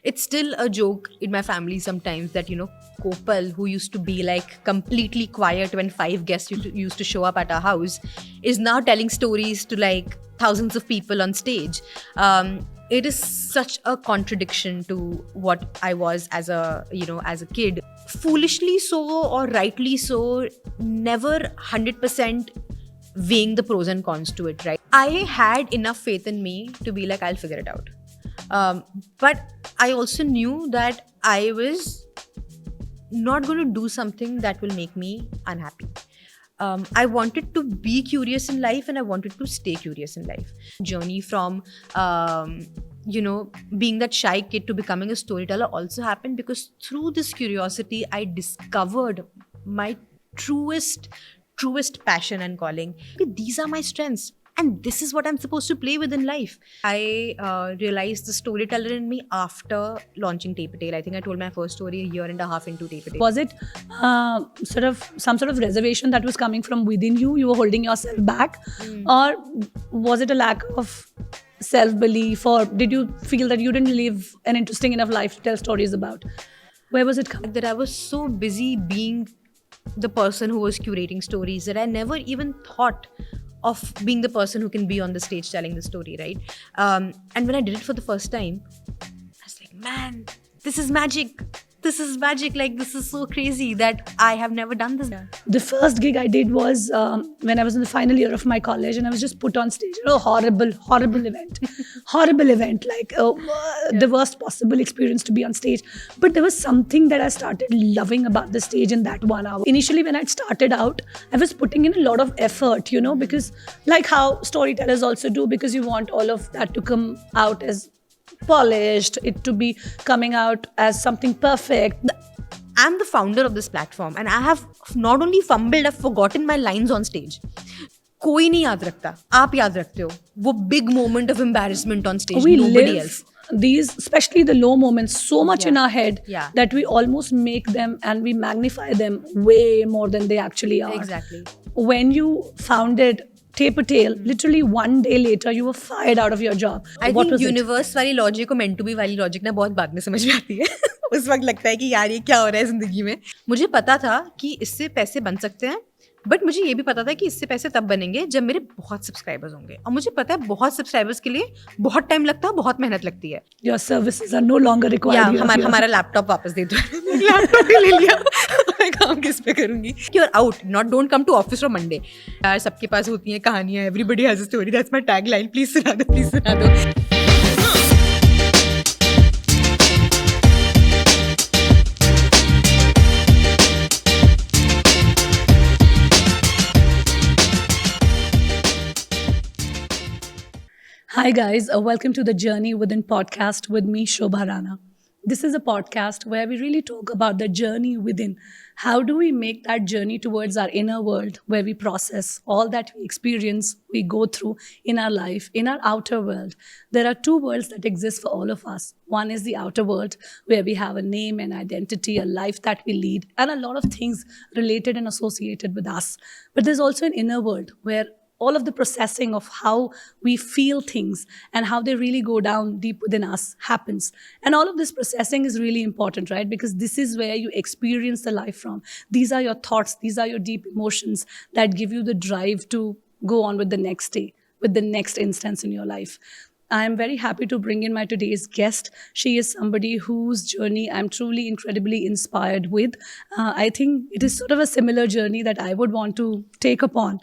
It's still a joke in my family sometimes that, Kopal, who used to be like completely quiet when 5 guests used to show up at our house, is now telling stories to like thousands of people on stage. It is such a contradiction to what I was as a kid. Foolishly so or rightly so, never 100% weighing the pros and cons to it, right? I had enough faith in me to be like, I'll figure it out. But I also knew that I was not going to do something that will make me unhappy. I wanted to be curious in life and I wanted to stay curious in life. Journey from, being that shy kid to becoming a storyteller also happened because through this curiosity, I discovered my truest passion and calling. These are my strengths. And this is what I'm supposed to play with in life. I realized the storyteller in me after launching Tape a Tale. I think I told my first story a year and a half into Tape a Tale. Was it some sort of reservation that was coming from within you? You were holding yourself back? Or was it a lack of self-belief? Or did you feel that you didn't live an interesting enough life to tell stories about? Where was it coming? That I was so busy being the person who was curating stories that I never even thought of being the person who can be on the stage telling the story, right? And when I did it for the first time, I was like, man, this is magic. This is magic. Like, this is so crazy that I have never done this. The first gig I did was when I was in the final year of my college, and I was just put on stage. Horrible event. Horrible event. Like the worst possible experience to be on stage. But there was something that I started loving about the stage in that 1 hour. Initially, when I started out, I was putting in a lot of effort, because like how storytellers also do, because you want all of that to come out as polished, it to be coming out as something perfect. I'm the founder of this platform and I have not only fumbled, I've forgotten my lines on stage. कोई नहीं याद रखता, आप याद रखते हो वो big moment of embarrassment on stage. Nobody else. These, especially the low moments, so much in our head that we almost make them and we magnify them way more than they actually are. Exactly. When you founded Tape a Tale, literally 1 day later, you were fired out of your job. I think universe वाली logic और meant to be वाली logic ना बहुत बाद में समझ में आती है. उस वक्त लगता है कि यार ये क्या हो रहा है जिंदगी में. मुझे पता था कि इससे पैसे बन सकते हैं, बट मुझे ये भी पता था कि इससे पैसे तब बनेंगे जब मेरे बहुत सब्सक्राइबर्स होंगे. और मुझे पता है बहुत सब्सक्राइबर्स के लिए बहुत टाइम लगता है, बहुत मेहनत लगती है. Your services are no longer required. हमारा लैपटॉप वापस दे दो. लैपटॉप भी ले लिया. मैं काम किस पे करूंगी? You're out. Don't come to office on Monday. यार सबके पास होती हैं कहानियां. Everybody has a story. That's my tagline. Please सुना दो. Please सुना दो. Hi guys, welcome to the Journey Within podcast with me, Shobha. This is a podcast where we really talk about the journey within. How do we make that journey towards our inner world where we process all that we experience, we go through in our life, in our outer world. There are 2 worlds that exist for all of us. One is the outer world where we have a name and identity, a life that we lead, and a lot of things related and associated with us. But there's also an inner world where all of the processing of how we feel things and how they really go down deep within us happens. And all of this processing is really important, right? Because this is where you experience the life from. These are your thoughts, these are your deep emotions that give you the drive to go on with the next day, with the next instance in your life. I am very happy to bring in my today's guest. She is somebody whose journey I'm truly incredibly inspired with. I think it is sort of a similar journey that I would want to take upon.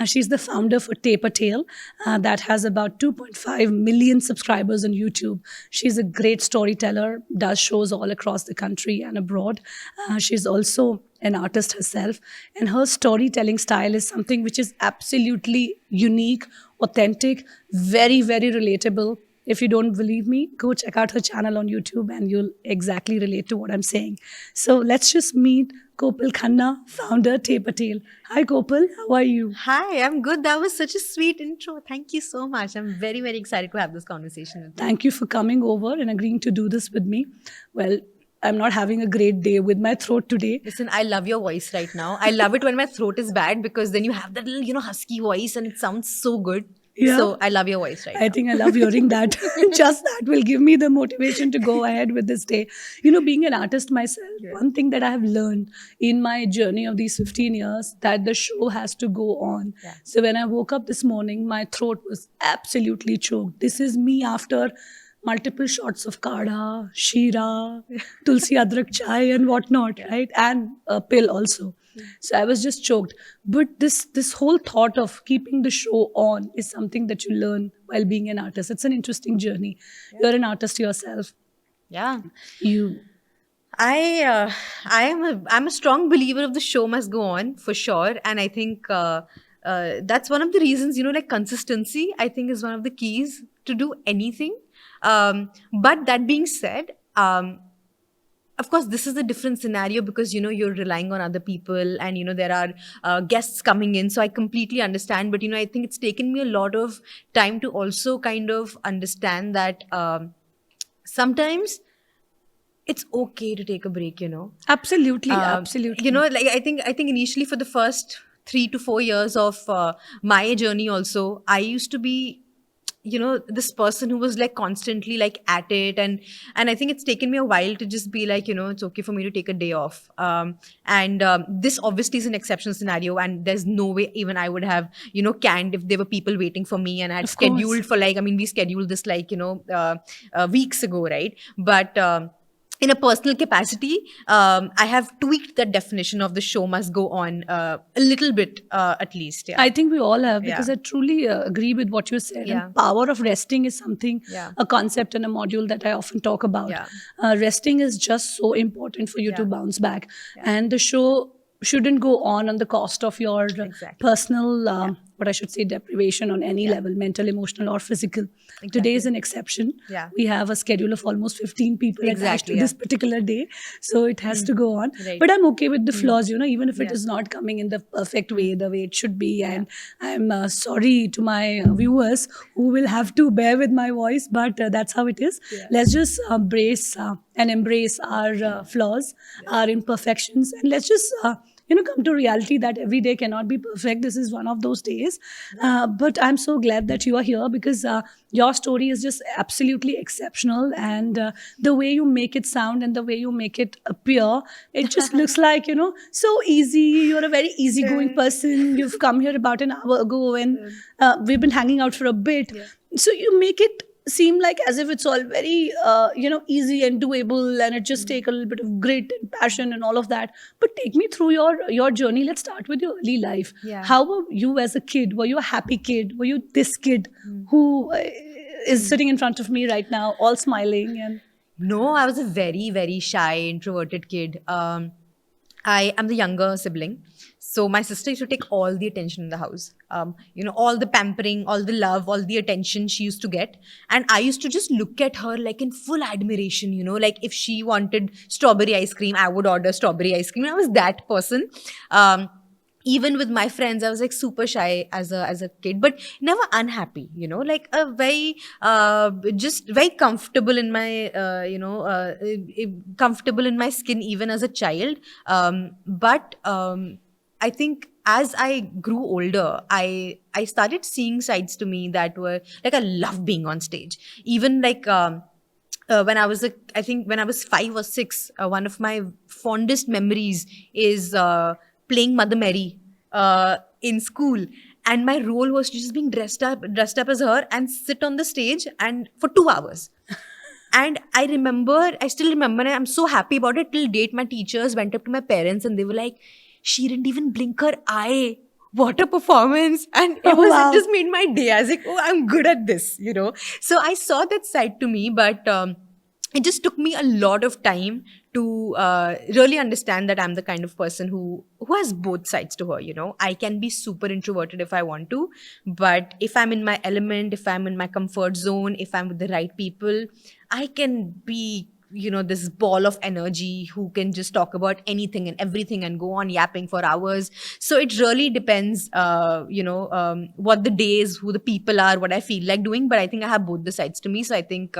She's the founder for Tape a Tale that has about 2.5 million subscribers on YouTube. She's a great storyteller, does shows all across the country and abroad. She's also an artist herself, and her storytelling style is something which is absolutely unique, authentic, very, very relatable. If you don't believe me, go check out her channel on YouTube and you'll exactly relate to what I'm saying. So let's just meet Kopal Khanna, founder Tape a Tale. Hi Kopal, how are you? Hi, I'm good. That was such a sweet intro. Thank you so much. I'm very, very excited to have this conversation with you. Thank you for coming over and agreeing to do this with me. Well, I'm not having a great day with my throat today. Listen, I love your voice right now. I love it when my throat is bad because then you have that little, husky voice and it sounds so good. Yeah. So I love your voice right I now. think I love hearing that. Just that will give me the motivation to go ahead with this day. You know, being an artist myself, Yeah. one thing that I have learned in my journey of these 15 years, that the show has to go on. Yeah. So when I woke up this morning, my throat was absolutely choked. This is me after multiple shots of kada, shira, tulsi adrak chai and whatnot, Yeah. right? And a pill also. So I was just choked. But this whole thought of keeping the show on is something that you learn while being an artist. It's an interesting journey. You're an artist yourself. Yeah. You I'm a strong believer of the show must go on for sure, and I think that's one of the reasons, like consistency. I think is one of the keys to do anything. But that being said, of course, this is a different scenario because you're relying on other people, and there are guests coming in. So I completely understand, but I think it's taken me a lot of time to also kind of understand that sometimes it's okay to take a break. absolutely, Um, absolutely. like I think initially for the first 3 to 4 years of my journey also, I used to be this person who was like constantly like at it, and I think it's taken me a while to just be like, it's okay for me to take a day off. And this obviously is an exceptional scenario, and there's no way even I would have canned if there were people waiting for me, and I had Of course. scheduled for like, I mean, we scheduled this like weeks ago, right? But in a personal capacity, I have tweaked that definition of the show must go on a little bit, at least. Yeah. I think we all have, because Yeah. I truly agree with what you said. Yeah. And power of resting is something, Yeah. a concept and a module that I often talk about. Yeah. Resting is just so important for you to Yeah. bounce back. Yeah. And the show shouldn't go on the cost of your Exactly. personal, what I should say, deprivation on any Yeah. level, mental, emotional, or physical. Exactly. Today is an exception. Yeah. We have a schedule of almost 15 people attached Exactly, to this yeah. particular day. So it has to go on. Right. But I'm okay with the flaws, even if it Yeah. is not coming in the perfect way, the way it should be. And I'm sorry to my viewers who will have to bear with my voice, but that's how it is. Yeah. Let's just brace and embrace our flaws, our imperfections, and let's just come to reality that every day cannot be perfect. This is one of those days. But I'm so glad that you are here, because your story is just absolutely exceptional. And the way you make it sound and the way you make it appear, it just looks like, so easy. You're a very easygoing person. You've come here about an hour ago, and we've been hanging out for a bit. Yeah. So you make it seem like as if it's all very easy and doable, and it just take a little bit of grit and passion and all of that. But take me through your journey. Let's start with your early life. Yeah. How were you as a kid? Were you a happy kid? Were you this kid who is sitting in front of me right now, all smiling? And No, I was a very, very shy, introverted kid. I am the younger sibling. So my sister used to take all the attention in the house. All the pampering, all the love, all the attention she used to get. And I used to just look at her like in full admiration, like if she wanted strawberry ice cream, I would order strawberry ice cream. I was that person. Even with my friends, I was like super shy as a kid, but never unhappy, like a very just very comfortable in my comfortable in my skin even as a child. But I think as I grew older, I started seeing sides to me that were like, I love being on stage. Even like when I was I think when I was 5 or 6, one of my fondest memories is playing Mother Mary in school, and my role was just being dressed up as her and sit on the stage and for 2 hours. And I still remember, and I'm so happy about it. Till date, my teachers went up to my parents and they were like, she didn't even blink her eye. What a performance. And it wow. it just made my day. I was like, oh, I'm good at this, So I saw that side to me, but it just took me a lot of time to really understand that I'm the kind of person who has both sides to her. I can be super introverted if I want to, but if I'm in my element, if I'm in my comfort zone, if I'm with the right people, I can be this ball of energy who can just talk about anything and everything and go on yapping for hours. So it really depends what the day is, who the people are, what I feel like doing. But I think I have both the sides to me. So I think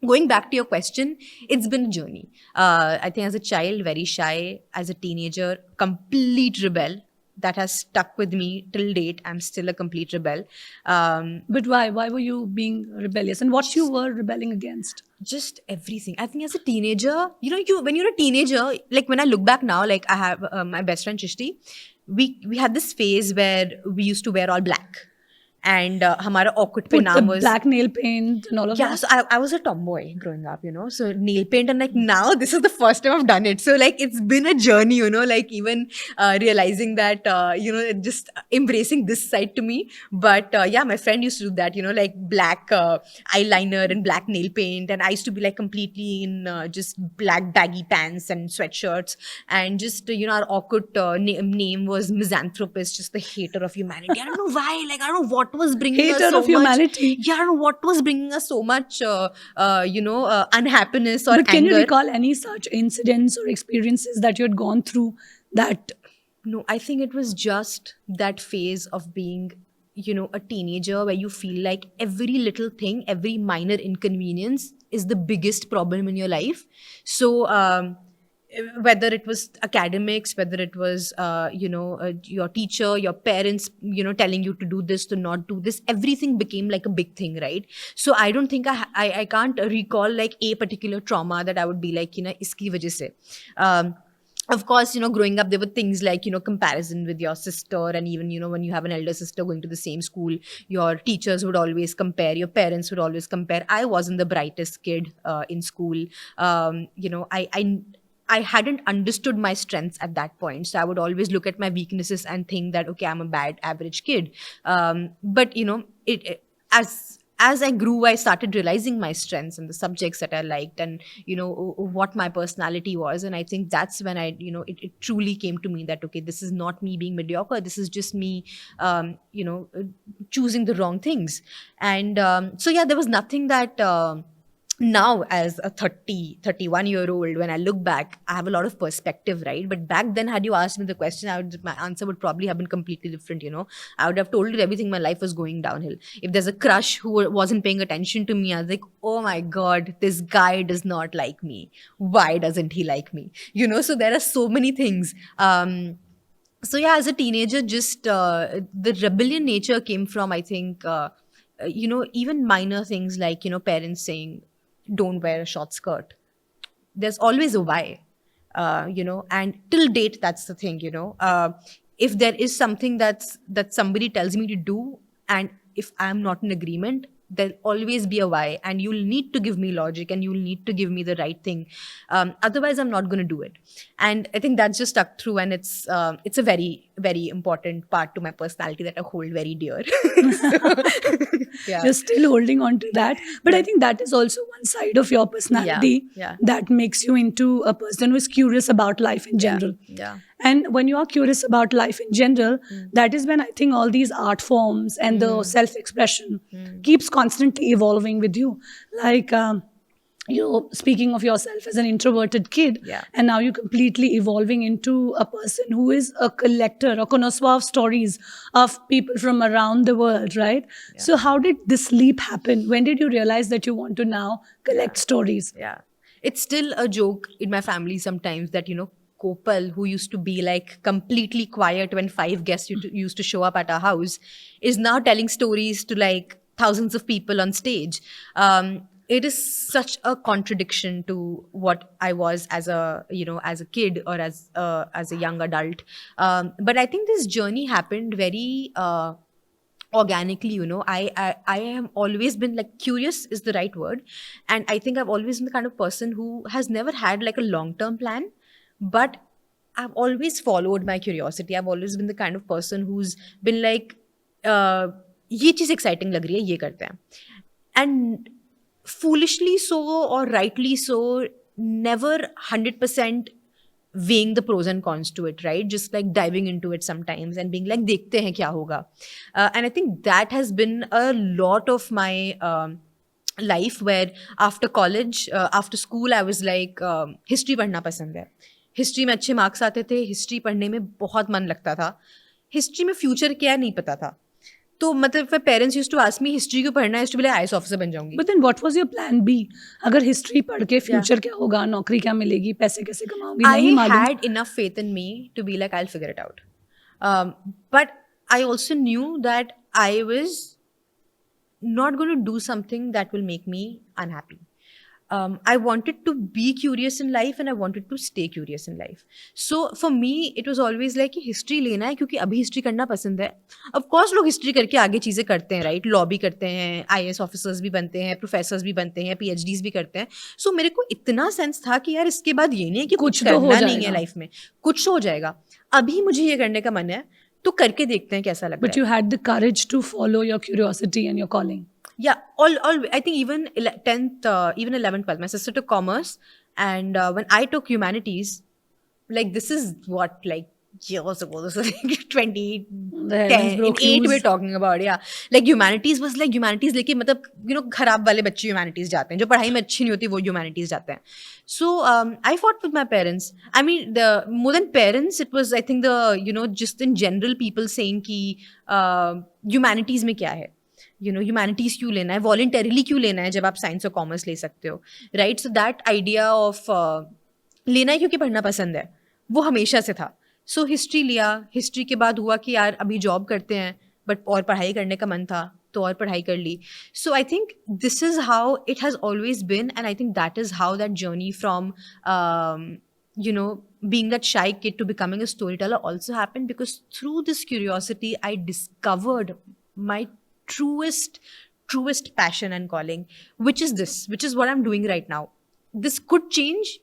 going back to your question, it's been a journey. I think as a child, very shy. As a teenager, complete rebel. that has stuck with me till date. I'm still a complete rebel. But why? Why were you being rebellious? And what you were rebelling against? Just everything. I think as a teenager, you when you're a teenager, like when I look back now, like I have my best friend Chishti, we had this phase where we used to wear all black, and हमारा awkward पे Put the नाम was black nail paint and all of yeah, that? so I was a tomboy growing up, so nail paint, and like now this is the first time I've done it. So like it's been a journey, like even realizing that, just embracing this side to me. But yeah, my friend used to do that, like black eyeliner and black nail paint. And I used to be like completely in just black baggy pants and sweatshirts. And just, our awkward name was misanthropist, just the hater of humanity. I don't know why, like I don't know what was bringing us Hater so of humanity. much. Yeah, I don't know what was bringing us so much, unhappiness or But can anger. you recall any such incidents or experiences that you had gone through that? No, I think it was just that phase of being, a teenager where you feel like every little thing, every minor inconvenience is the biggest problem in your life. So, whether it was academics, whether it was, your teacher, your parents, telling you to do this, to not do this, everything became like a big thing, right? So I don't think I can't recall like a particular trauma that I would be like, iski wajah se. Of course, growing up, there were things like, comparison with your sister. And even, when you have an elder sister going to the same school, your teachers would always compare, your parents would always compare. I wasn't the brightest kid in school. I hadn't understood my strengths at that point. So I would always look at my weaknesses and think that, okay, I'm a bad average kid. But, as I grew, I started realizing my strengths and the subjects that I liked, and, what my personality was. And I think that's when it truly came to me that, okay, this is not me being mediocre. This is just me, choosing the wrong things. And so, yeah, there was nothing that... now as a 31-year-old, when I look back, I have a lot of perspective, right? But back then, had you asked me the question, my answer would probably have been completely different. I would have told you everything. My life was going downhill. If there's a crush who wasn't paying attention to me, I was like, oh my God, this guy does not like me. Why doesn't he like me? So there are so many things. So yeah, as a teenager, just the rebellion nature came from, I think, even minor things like, parents saying, don't wear a short skirt. There's always a why, and till date, that's the thing, if there is something that somebody tells me to do, and if I'm not in agreement, there'll always be a why, and you'll need to give me logic, and you'll need to give me the right thing. Otherwise, I'm not going to do it. And I think that's just stuck through, and it's a very, very important part to my personality that I hold very dear. Yeah. You're still holding on to that. But I think that is also one side of your personality Yeah. that makes you into a person who is curious about life in general. Yeah. And when you are curious about life in general, that is when I think all these art forms and the self-expression keeps constantly evolving with you. Like, you're speaking of yourself as an introverted kid, Yeah. and now you're completely evolving into a person who is a collector, a connoisseur of stories of people from around the world, right? So how did this leap happen? When did you realize that you want to now collect stories? Yeah. It's still a joke in my family sometimes that, Kopal, who used to be like completely quiet when 5 guests used to show up at our house, is now telling stories to like thousands of people on stage. It is such a contradiction to what I was as a kid or as a young adult. But I think this journey happened very organically. I have always been like, curious is the right word, and I think I've always been the kind of person who has never had like a long-term plan, but I've always followed my curiosity. I've always been the kind of person who's been like, ये चीज exciting लग रही है, ये करते हैं. And foolishly so or rightly so, never 100% weighing the pros and cons to it, right? Just like diving into it sometimes and being like, dekhte hain kya hoga. And I think that has been a lot of my life, where after college, after school, I was like, history पढ़ना पसंद है. History में अच्छे marks आते थे, history पढ़ने में बहुत मन लगता था. हिस्ट्री में फ्यूचर क्या है नहीं पता था. तो मतलब parents used to ask me, history क्यों पढ़ना है? हिस्ट्री बोले आईएएस ऑफिसर बन जाऊंगी. But then what was your plan B? अगर हिस्ट्री पढ़ के फ्यूचर क्या होगा, नौकरी क्या मिलेगी, पैसे कैसे कमाओगी, नहीं मालूम. I had enough faith in me to be like, I'll figure it out. But I also knew that I was not going to do something that will make me unhappy. I wanted to be curious in life and I wanted to stay curious in life. So for me, it was always like कि history लेना है क्योंकि अभी history करना पसंद है. Of course लोग history करके आगे चीज़ें करते हैं, right? Law भी करते हैं, IAS officers भी बनते हैं, professors भी बनते हैं, PhDs भी करते हैं. So मेरे को इतना sense था कि यार इसके बाद ये नहीं है कि कुछ तो हो करना नहीं है जाएगा. life में, कुछ हो जाएगा. अभी मुझे ये करने का मन है, तो करके देखते हैं कैसा लगता है. But you had the courage to follow your curiosity and your calling. Yeah, all I think even 10th, even 11th, 12th, my sister took commerce, and when I took humanities, like this is what, like years ago, this is like 2010, The heavens broke 8 loose. we're talking about, yeah. Like humanities was like humanities लेके मतलब you know खराब वाले बच्चे humanities जाते हैं, जो पढ़ाई में अच्छी नहीं होती वो humanities जाते हैं. So I fought with my parents. I mean, the more than parents, it was I think the you know just in general people saying कि humanities में क्या है. You know, humanities क्यों लेना है, voluntarily क्यों लेना है जब आप साइंस और कॉमर्स ले सकते हो, right? So that idea of लेना है क्योंकि पढ़ना पसंद है, वो हमेशा से था. सो हिस्ट्री लिया, हिस्ट्री के बाद हुआ कि यार अभी जॉब करते हैं, बट और पढ़ाई करने का मन था तो और पढ़ाई कर ली. So I think this is how it has always been, and I think that is how that journey from you know being that shy kid to becoming a storyteller also happened, because through this curiosity I discovered my truest passion and calling, which is what I'm doing right now. This could change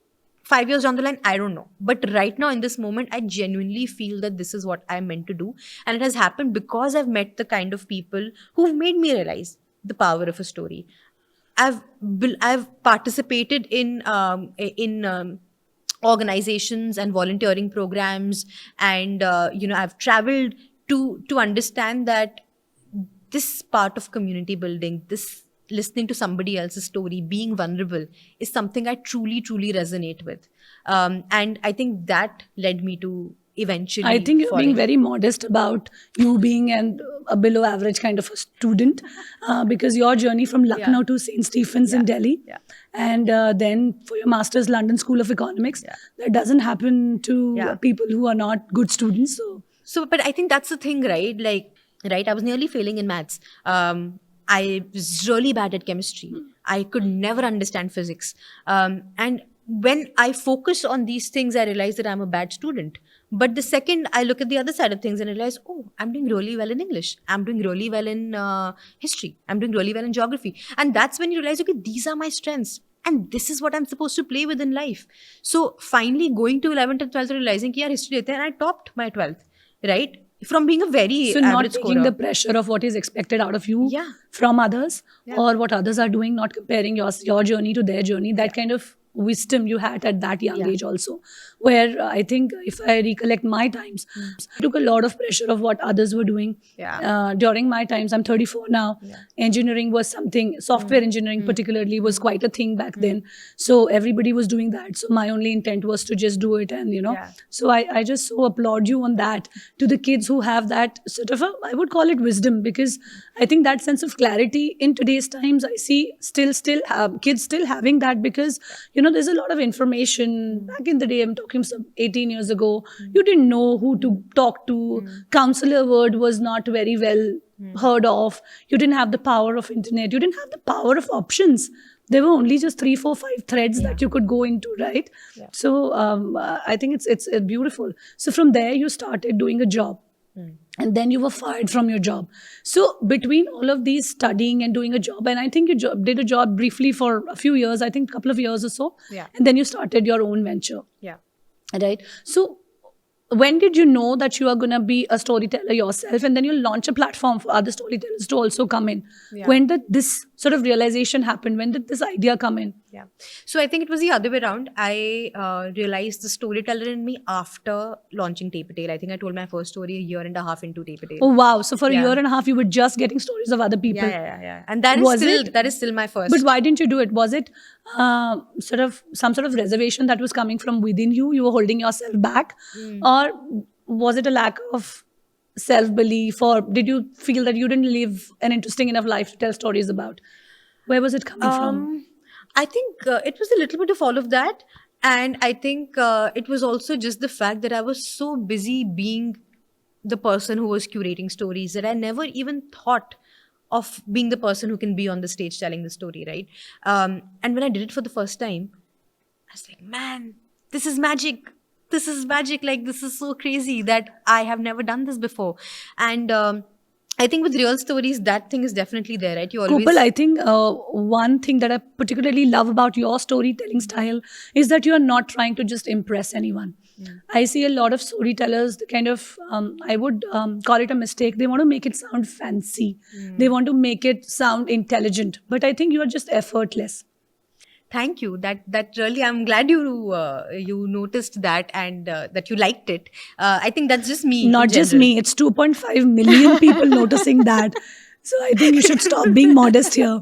5 years down the line, I don't know, but right now in this moment I genuinely feel that this is what I'm meant to do, and it has happened because I've met the kind of people who've made me realize the power of a story. I've participated in organizations and volunteering programs, and I've traveled to understand that this part of community building, this listening to somebody else's story, being vulnerable, is something I truly resonate with. And I think that led me to eventually I think you're being falling. very modest about you being a below average kind of a student, because your journey from Lucknow to St. Stephen's in Delhi, and then for your master's London School of Economics, that doesn't happen to people who are not good students. So, but I think that's the thing, right? Like, right, I was nearly failing in maths. I was really bad at chemistry. I could never understand physics. And when I focus on these things, I realize that I'm a bad student. But the second I look at the other side of things and realize, oh, I'm doing really well in English. I'm doing really well in history. I'm doing really well in geography. And that's when you realize, okay, these are my strengths. And this is what I'm supposed to play with in life. So finally going to 11th and 12th, realizing that history lete hain, and I topped my 12th, right? From being a very So average not taking scorer. the pressure of what is expected out of you Yeah. from others, Yeah. or what others are doing, not comparing your journey to their journey, that kind of wisdom you had at that young age also, where I think if I recollect my times, I took a lot of pressure of what others were doing. During my times, I'm 34 now. Engineering was something, software engineering particularly was quite a thing back then. So everybody was doing that. So my only intent was to just do it, and so I just so applaud you on that. To the kids who have that sort of I would call it wisdom, because I think that sense of clarity in today's times, I see still kids still having that, because there's a lot of information. Back in the day, I'm talking some 18 years ago, you didn't know who to talk to. Counselor word was not very well heard of. You didn't have the power of internet. You didn't have the power of options. There were only just 3, 4, 5 threads that you could go into, right? So I think it's beautiful. So from there, you started doing a job. And then you were fired from your job. So between all of these, studying and doing a job, and I think you did a job briefly for a few years, I think a couple of years or so. And then you started your own venture. Right? So when did you know that you are going to be a storyteller yourself, and then you'll launch a platform for other storytellers to also come in? When did this sort of realization happen? When did this idea come in? So I think it was the other way around. I realized the storyteller in me after launching Tape a Tale. I think I told my first story a year and a half into Tape a Tale. Oh wow! So for a year and a half, you were just getting stories of other people. Yeah. And that is still my first. But why didn't you do it? Was it sort of some sort of reservation that was coming from within you? You were holding yourself back, or was it a lack of self-belief, or did you feel that you didn't live an interesting enough life to tell stories about? Where was it coming from? I think it was a little bit of all of that. And I think it was also just the fact that I was so busy being the person who was curating stories, that I never even thought of being the person who can be on the stage telling the story, right? And when I did it for the first time, I was like, man, this is magic. This is magic. Like, this is so crazy that I have never done this before. And I think with real stories, that thing is definitely there, right? You always. Kopal, I think one thing that I particularly love about your storytelling style is that you are not trying to just impress anyone. I see a lot of storytellers, the kind of, I would call it a mistake. They want to make it sound fancy. They want to make it sound intelligent. But I think you are just effortless. Thank you. That really, I'm glad you noticed that, and that you liked it. I think that's just me. Not in just general. me, it's 2.5 million people noticing that. So I think you should stop being modest here.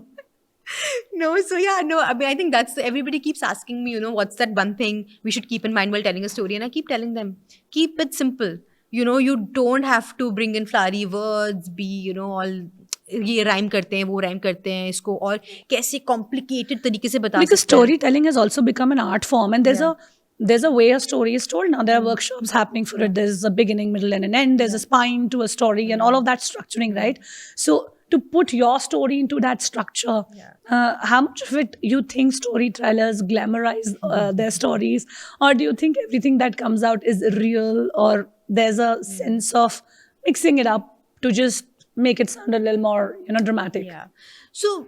No, so yeah, no, I mean, I think that's, everybody keeps asking me, what's that one thing we should keep in mind while telling a story? And I keep telling them, keep it simple. You don't have to bring in flowery words, be, all ये rhyme करते हैं, वो rhyme करते हैं, इसको और कैसे complicated तरीके से बता Because सकते हैं. storytelling has also become an art form, and there's a way a story is told now. There are workshops happening for it. There's a beginning, middle, and an end. There's a spine to a story, and all of that structuring, right? So to put your story into that structure, how much of it you think storytellers glamorize their stories, or do you think everything that comes out is real, or there's a sense of mixing it up to just make it sound a little more, dramatic? Yeah. So,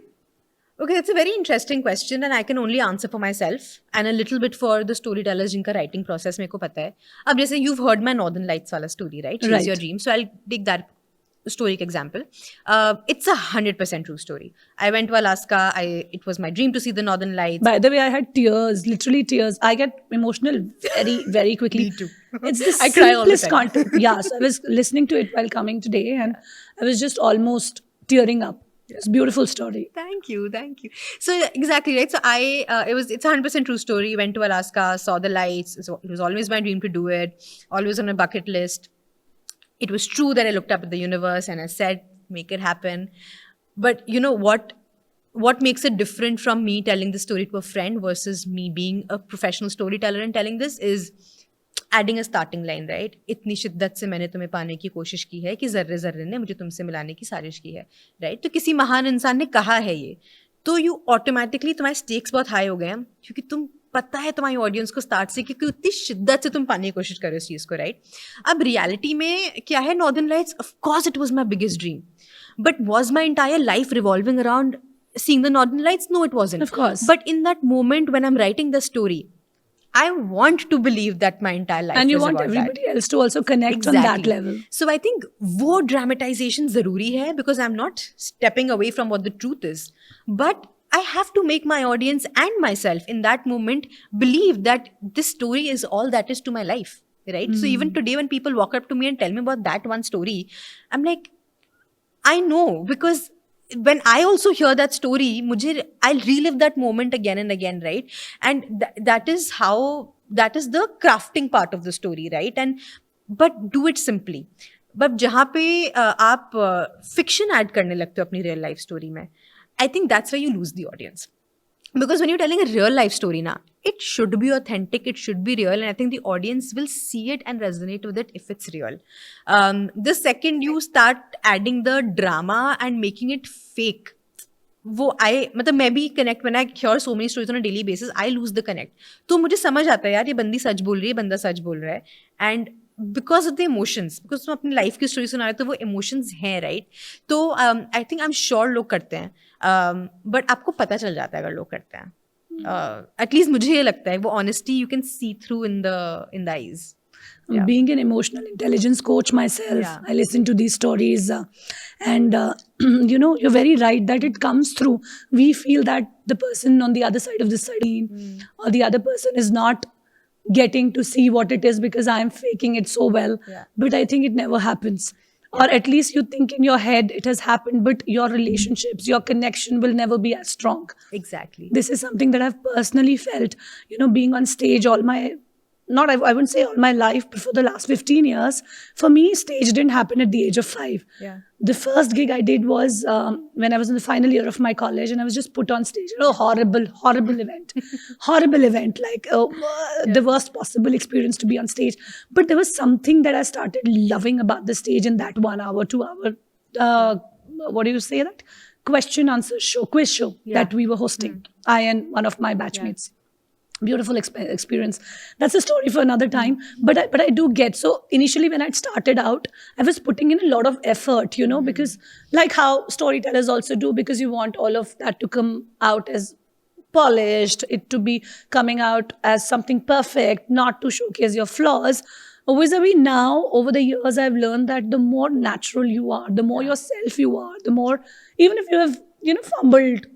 okay, that's a very interesting question, and I can only answer for myself and a little bit for the storytellers जिनका writing process मेरे को पता है. अब जैसे you've heard my Northern Lights वाला story, right? Chase Right. Your Dream. So I'll take that story example. It's 100% true story. I went to Alaska. It was my dream to see the Northern Lights. By the way, I had tears, literally tears. I get emotional very, very quickly. Me too. It's the I cry all the simplest time. content. Yeah, so I was listening to it while coming today, and I was just almost tearing up. It's a beautiful story. Thank you. So exactly, right? So it's 100% true story. Went to Alaska, saw the lights. So it was always my dream to do it. Always on my bucket list. It was true that I looked up at the universe and I said, make it happen. But you know what makes it different from me telling the story to a friend versus me being a professional storyteller and telling this is adding a starting line, right? इतनी शिद्दत से मैंने तुम्हें पाने की कोशिश की है कि ज़र्रे ज़र्रे ने मुझे तुमसे मिलाने की साजिश की है, right? तो किसी महान इंसान ने कहा है ये, तो you automatically तुम्हारे stakes बहुत high हो गए हैं क्योंकि तुम पता है तुम्हारी ऑडियंस को स्टार्ट से क्योंकि उतनी शिद्दत से तुम पाने की कोशिश कर रहे हो इस चीज़ को, राइट? अब रियलिटी में क्या है, northern lights off course it was my biggest dream, but was my entire life revolving around seeing the northern lights? No, it wasn't. Of course. But in that moment when I'm writing the story, I want to believe that my entire life And you is want about everybody that. else to also connect on that level. So I think वो dramatization ज़रूरी है because I'm not stepping away from what the truth is. But I have to make my audience and myself in that moment believe that this story is all that is to my life, right? So even today when people walk up to me and tell me about that one story, I'm like, I know, because when I also hear that story, I'll relive that moment again and again, right? And that is the crafting part of the story, right? But do it simply. But जहाँ पे आप fiction add करने लगते हो अपनी real life story में, I think that's where you lose the audience. Because when you're telling a real life story now, it should be authentic, it should be real, and I think the audience will see it and resonate with it if it's real. The second you start adding the drama and making it fake, मतलब मैं भी connect, when I hear so many stories on a daily basis, I lose the connect. तो मुझे समझ आता है यार ये बंदी सच बोल रही है, बंदा सच बोल रहा है, and because of the emotions, because तुम अपनी लाइफ की स्टोरी सुना रहे हो तो वो emotions हैं, right? तो I think I'm sure लोग करते हैं, but आपको पता चल जाता है अगर लोग करते हैं. At least मुझे ये लगता है वो honesty you can see through in the eyes. Yeah. Being an emotional intelligence coach myself, I listen to these stories and you're very right that it comes through. We feel that the person on the other side of the screen or the other person is not getting to see what it is because I'm faking it so well. But I think it never happens. Or at least you think in your head it has happened, but your relationships, your connection will never be as strong. Exactly. This is something that I've personally felt, being on stage all my not I wouldn't say all my life, but for the last 15 years, for me, stage didn't happen at the age of 5. Yeah. The first gig I did was when I was in the final year of my college, and I was just put on stage. Horrible, horrible event. Horrible event, like the worst possible experience to be on stage. But there was something that I started loving about the stage in that 1 hour, 2 hour, what do you say that? Question answer show, quiz show that we were hosting. I and one of my batchmates. Beautiful experience. That's a story for another time. But I do get, so initially when I started out, I was putting in a lot of effort, because like how storytellers also do, because you want all of that to come out as polished, it to be coming out as something perfect, not to showcase your flaws. Vis-a-vis now, over the years, I've learned that the more natural you are, the more yourself you are, the more, even if you have, fumbled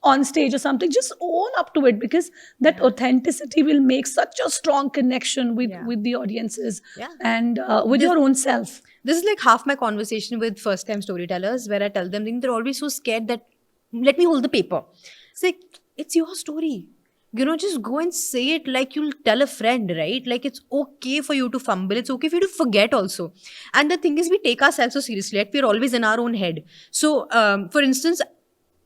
on stage or something, just own up to it, because that authenticity will make such a strong connection with the audiences and with your own self. This is like half my conversation with first-time storytellers, where I tell them they're always so scared that, let me hold the paper. It's like, it's your story. Just go and say it like you'll tell a friend, right? Like, it's okay for you to fumble. It's okay for you to forget also. And the thing is, we take ourselves so seriously. Like, we're always in our own head. So, for instance,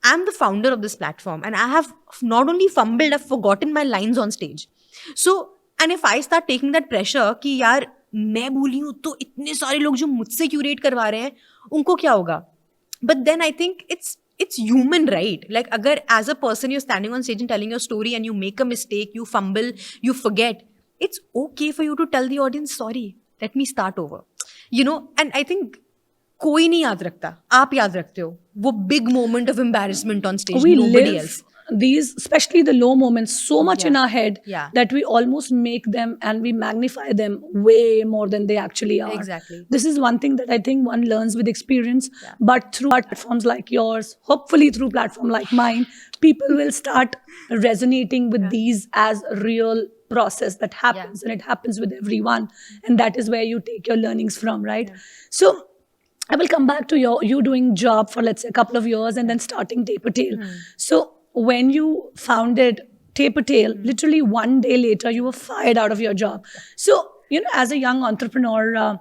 I'm the founder of this platform, and I have not only fumbled, I've forgotten my lines on stage. So, and if I start taking that pressure कि यार मैं भूली हूँ तो इतने सारे लोग जो मुझसे क्यूरेट करवा रहे हैं उनको क्या होगा? But then I think it's human, right? Like, agar as a person you're standing on stage and telling your story and you make a mistake, you fumble, you forget, it's okay for you to tell the audience, sorry, let me start over. And I think कोई नहीं याद रखता, आप याद रखते हो वो big moment of embarrassment on stage. We Nobody live else. These, especially the low moments, so much in our head Yeah. that we almost make them and we magnify them way more than they actually are. Exactly. This is one thing that I think one learns with experience. But through platforms like yours, hopefully through platform like mine, people will start resonating with these as a real process that happens, and it happens with everyone. And that is where you take your learnings from, right? So I will come back to you doing job for, let's say, a couple of years and then starting Taper Tail. So when you founded Taper Tail, literally one day later, you were fired out of your job. So, as a young entrepreneur,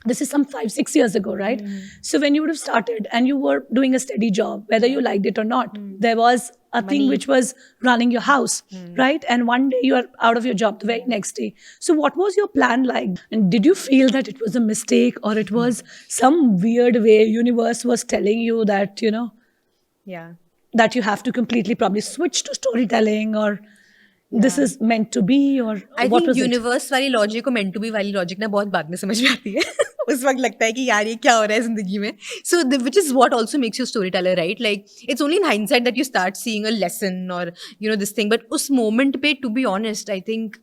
this is some 5-6 years ago, right? So when you would have started and you were doing a steady job, whether you liked it or not, there was a thing which was running your house, right? And one day you are out of your job the very next day. So what was your plan like? And did you feel that it was a mistake, or it was some weird way universe was telling you that, that you have to completely probably switch to storytelling, or this is meant to be, or I what think was universe वाली logic और meant to be वाली logic ना बहुत बाद में समझ में आती है. उस वक्त लगता है कि यार ये क्या हो रहा है जिंदगी में. So which is what also makes you a storyteller, right? Like, it's only in hindsight that you start seeing a lesson or this thing. But उस moment पे, to be honest, I think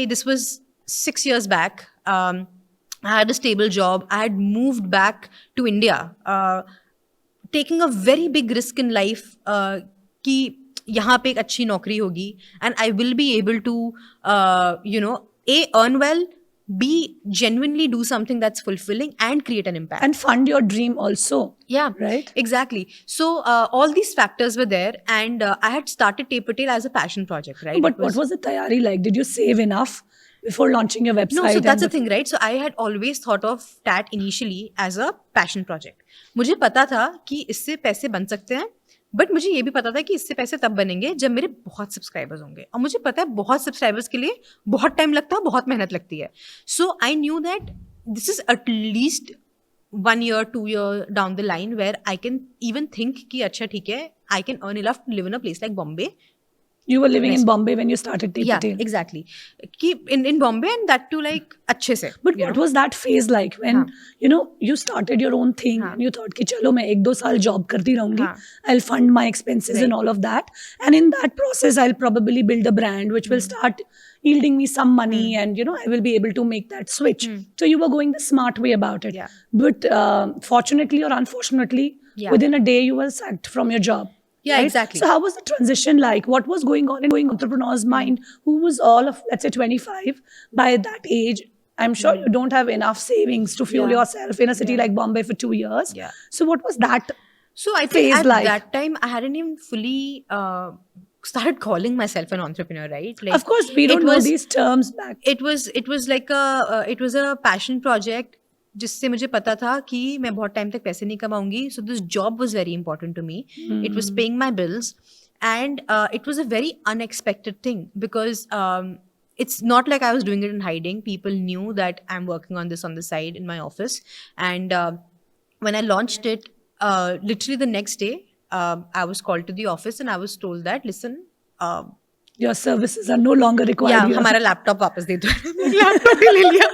this was 6 years back. I had a stable job. I had moved back to India, taking a very big risk in life कि यहाँ पे एक अच्छी नौकरी होगी, and I will be able to A, earn well, B, genuinely do something that's fulfilling and create an impact. and fund your dream also. Yeah, right? Exactly. So all these factors were there, and I had started Taper Tail as a passion project, right? But what was the tayari like? Did you save enough before launching your website? No, so that's the thing, right? So I had always thought of TAT initially as a passion project. मुझे पता था कि इससे पैसे बन सकते हैं, but मुझे ये भी पता था कि इससे पैसे तब बनेंगे जब मेरे बहुत सब्सक्राइबर्स होंगे, और मुझे पता है बहुत सब्सक्राइबर्स के लिए बहुत टाइम लगता है, बहुत मेहनत लगती है. So I knew that this is at least 1 year, 2 year down the line where I can even think कि अच्छा ठीक है, I can earn enough to live in a place like Bombay. You were living in Bombay when you started Taper Yeah, Tail. exactly. कि in Bombay, and that too like अच्छे से. But what was that phase like when you started your own thing and you thought कि चलो मैं 1-2 साल job करती रहूंगी, I'll fund my expenses and all of that, and in that process I'll probably build a brand which will start yielding me some money, and I will be able to make that switch. So you were going the smart way about it. But fortunately or unfortunately, within a day you were sacked from your job. Yeah, right? exactly. So how was the transition like? What was going on in an entrepreneur's mind who was all of, let's say, 25 by that age? I'm sure you don't have enough savings to fuel yourself in a city like Bombay for 2 years. So what was that So I think at like? that time I hadn't even fully started calling myself an entrepreneur, right? Like, Of course, we don't it know was these terms back. it was like it was a passion project जिससे मुझे पता था कि मैं बहुत time तक पैसे नहीं कमाऊंगी. So this job was very important to me. It was paying my bills, and it was a very unexpected thing because it's not like I was doing it in hiding. People knew that I'm working on this on the side in my office, and when I launched it, literally the next day, I was called to the office and I was told that, listen, Your services are no longer required या here. हमारा laptop वापस दे दो. Laptop ही ले लिया.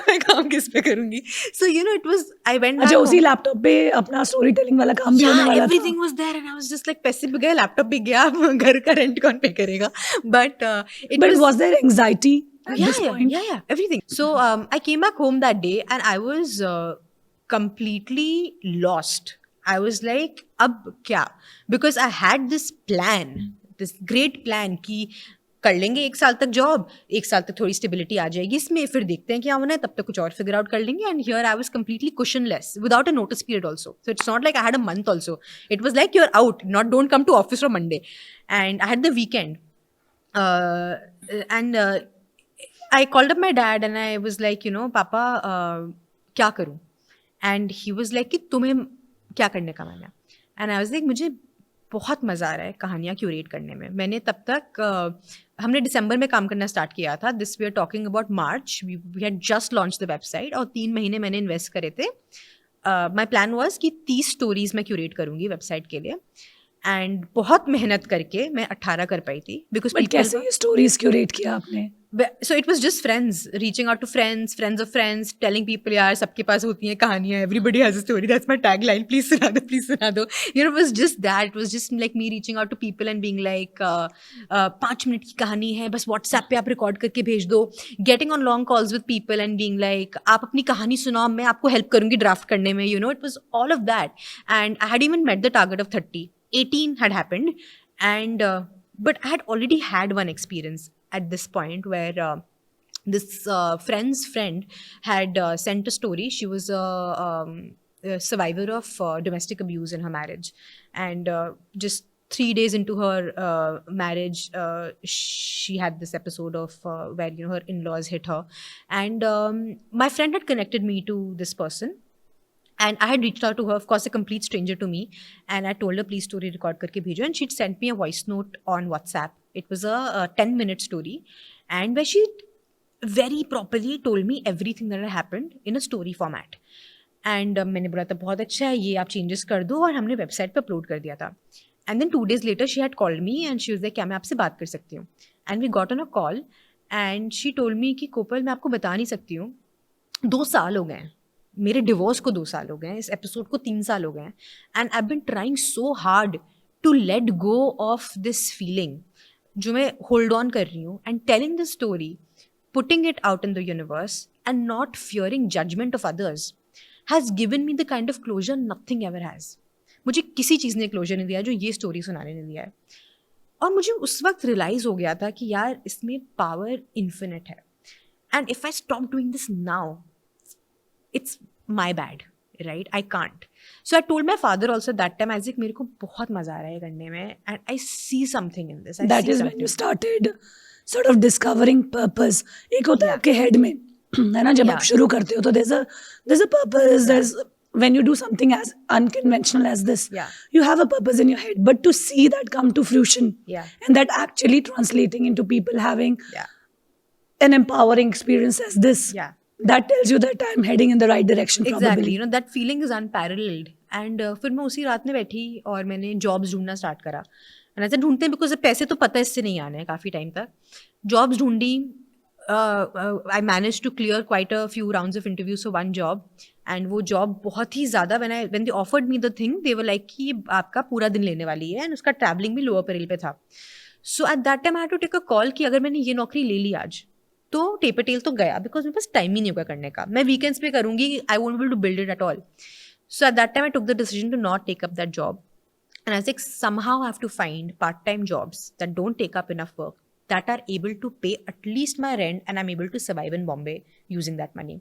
मैं काम किस पे करूंगी? So you know, it was, I went back अच्छा, उसी home. लैपटॉप पे अपना स्टोरी टेलिंग वाला काम भी होने Yeah, वाला था. everything was there and I was just like, पैसे भी गए, लैपटॉप भी गया, घर का रेंट कौन पे करेगा? But But was there anxiety at this point? yeah, everything. So I came back home that day and I was completely lost. I was like, अब क्या? Because I had this plan, this great plan कि कर लेंगे 1 साल तक job, 1 साल तक थोड़ी स्टेबिलिटी आ जाएगी इसमें, फिर देखते हैं क्या होना है, तब तक कुछ और फिगर आउट कर लेंगे. And here I was completely cushionless without a notice period also. So it's not like I had a month also. It was like you are out, not don't come to office from Monday. And I had the weekend and I called up my dad and I was like, you know पापा क्या करूँ? And he was like कि तुम्हें क्या करने का मन है? एंड आई वाज लाइक मुझे बहुत मज़ा आ रहा है कहानियाँ क्यूरेट करने में. मैंने तब तक हमने दिसंबर में काम करना स्टार्ट किया था. This we are talking about March. We had just launch the website और 3 महीने मैंने इन्वेस्ट करे थे. माई प्लान वॉज कि 30 स्टोरीज मैं क्यूरेट करूँगी वेबसाइट के लिए. एंड बहुत मेहनत करके मैं 18 कर पाई थी. बिकॉज कैसे ये स्टोरीज क्यूरेट किया आपने? So it was just friends, reaching out to friends of friends, telling people, यार सबके पास होती हैं कहानियाँ, everybody has a story, that's my tagline, please सुना दो. You know, it was just that, it was just like me reaching out to people and being like, 5 minute की कहानी है, बस WhatsApp पे आप रिकॉर्ड करके भेज दो. Getting on long calls with people and being like, आप अपनी कहानी सुनाओ, मैं आपको हेल्प करूँगी ड्राफ्ट करने में. You know, it was all of that. And I had even met the target of 30. 18 had happened. And but I had already had one experience at this point where this friend's friend had sent a story. She was a survivor of domestic abuse in her marriage, and just 3 days into her marriage, she had this episode of where, you know, her in-laws hit her, and my friend had connected me to this person. And I had reached out to her, of course, a complete stranger to me. And I told her, please story record karke bhejo. And she'd sent me a voice note on WhatsApp. It was a 10-minute story. And where she very properly told me everything that had happened in a story format. And मैंने बोला था बहुत अच्छा है, ये आप changes कर दो. और हमने website पे upload कर दिया था. And then 2 days later, she had called me and she was like, क्या मैं आपसे बात कर सकती हूँ? And we got on a call. And she told me कि कोपल, मैं आपको बता नहीं सकती हूँ, 2 साल हो गए हैं. मेरे डिवोर्स को 2 साल हो गए हैं, इस एपिसोड को 3 साल हो गए हैं. And I been trying so hard to let go of this feeling जो मैं होल्ड ऑन कर रही हूँ. And telling this story, putting it out in the universe and not fearing judgement of others has given me the kind of closure nothing ever has. मुझे किसी चीज़ ने closure नहीं दिया जो ये स्टोरी सुनाने ने दिया है. और मुझे उस वक्त रियलाइज़ हो गया था कि यार इसमें पावर इन्फिनिट है. And if I stop doing this now, it's my bad, right? I can't. So I told my father also that time, I was like, मेरे को बहुत मजा आ रहा है करने में, and I see something in this. That is when you started sort of discovering purpose. एक होता है आपके head में, है ना, जब आप शुरू करते हो तो there's a purpose. There's when you do something as unconventional as this, you have a purpose in your head. But to see that come to fruition, and that actually translating into people having an empowering experience as this, that tells you that I'm heading in the right direction. Exactly. Probably. You know, that feeling is unparalleled. And फिर मैं उसी रात में बैठी और मैंने jobs ढूंढना start करा. And ऐसे ढूंढते हैं बिकॉज पैसे तो पता है इससे नहीं आने हैं काफ़ी टाइम तक. जॉब्स ढूंढी. I managed to clear quite a few rounds of interviews for one job. And वो जॉब बहुत ही ज़्यादा when they offered me the thing, they were like कि आपका पूरा दिन लेने वाली है. And उसका ट्रैवलिंग भी लोअर पेरिल पे था. So at that time I had to take a call कि अगर मैंने ये नौकरी ले ली आज तो टेपर टेल तो गया, बिकॉज मेरे पास टाइम ही नहीं होगा करने का. मैं वीकेंड्स पे करूँगी, I won't be able to build it at all. So at that time I took the decision to not take up that job. And I like somehow I have to find part-time jobs that don't take up enough work, that are able to pay at least my rent, and I'm able to survive in Bombay using that money.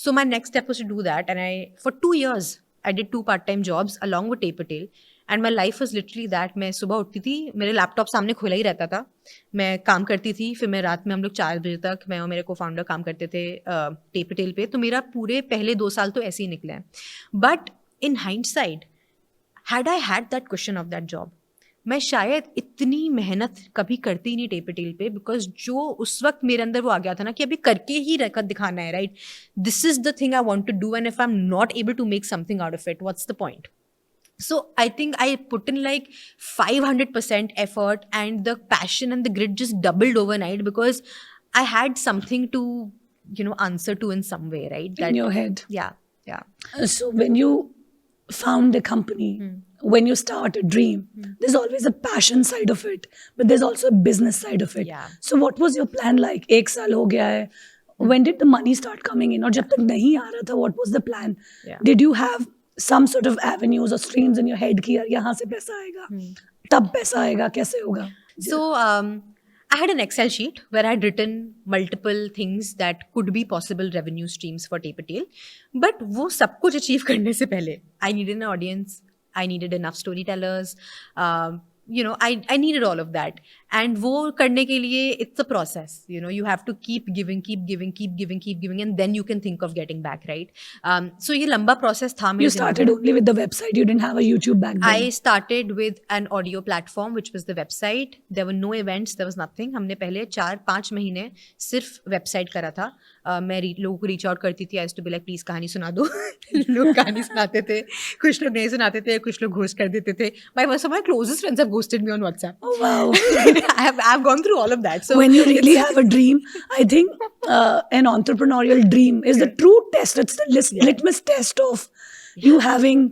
So my next step was to do that, and for 2 years I did 2 part-time jobs along with Taper Tail. And my life was literally that. मैं सुबह उठती थी, मेरे laptop सामने खुला ही रहता था, मैं काम करती थी, फिर मैं रात में हम लोग 4 बजे तक मैं और मेरे को फाउंडर काम करते थे टेल पे. तो मेरा पूरे पहले 2 साल तो ऐसे ही निकले हैं. But in hindsight, had I had that question of that job, मैं शायद इतनी मेहनत कभी करती ही नहीं टेल पे, बिकॉज जो उस वक्त मेरे अंदर वो आ गया था ना कि अभी करके ही रखा दिखाना है, right. This is the thing I want to do, and if I am not able to make something out of it, what's the point? So I think I put in like 500% effort, and the passion and the grit just doubled overnight because I had something to, answer to in some way, right? In your head. Yeah. So when you found a company, when you start a dream, there's always a passion side of it, but there's also a business side of it. Yeah. So what was your plan like? 1 साल हो गया है. When did the money start coming in? और जब तक नहीं आ रहा था, what was the plan? Yeah. Did you have some sort of avenues or streams in your head कि यार यहाँ से पैसा आएगा, तब पैसा आएगा, कैसे होगा? So I had an Excel sheet where I had written multiple things that could be possible revenue streams for Tail. But वो सब कुछ achieve करने से पहले I needed an audience, I needed enough storytellers, I needed all of that. And वो करने के लिए it's a process, you have to keep giving, and then you can think of getting back, right? So ये लंबा process था. You started only with the website, you didn't have a YouTube back then. I started with an audio platform, which was the website. There were no events, there was nothing. हमने पहले 4-5 महीने सिर्फ website करा था. मैं लोगों को reach out करती थी. I used to be like please कहानी सुना दो. लोग कहानी सुनाते थे, कुछ लोग नहीं सुनाते थे, कुछ लोग घोस्ट कर देते थे. My closest friends have ghosted me on WhatsApp. Oh wow. I've gone through all of that. So when you really have a dream, I think an entrepreneurial dream is the true test. It's the litmus test of you having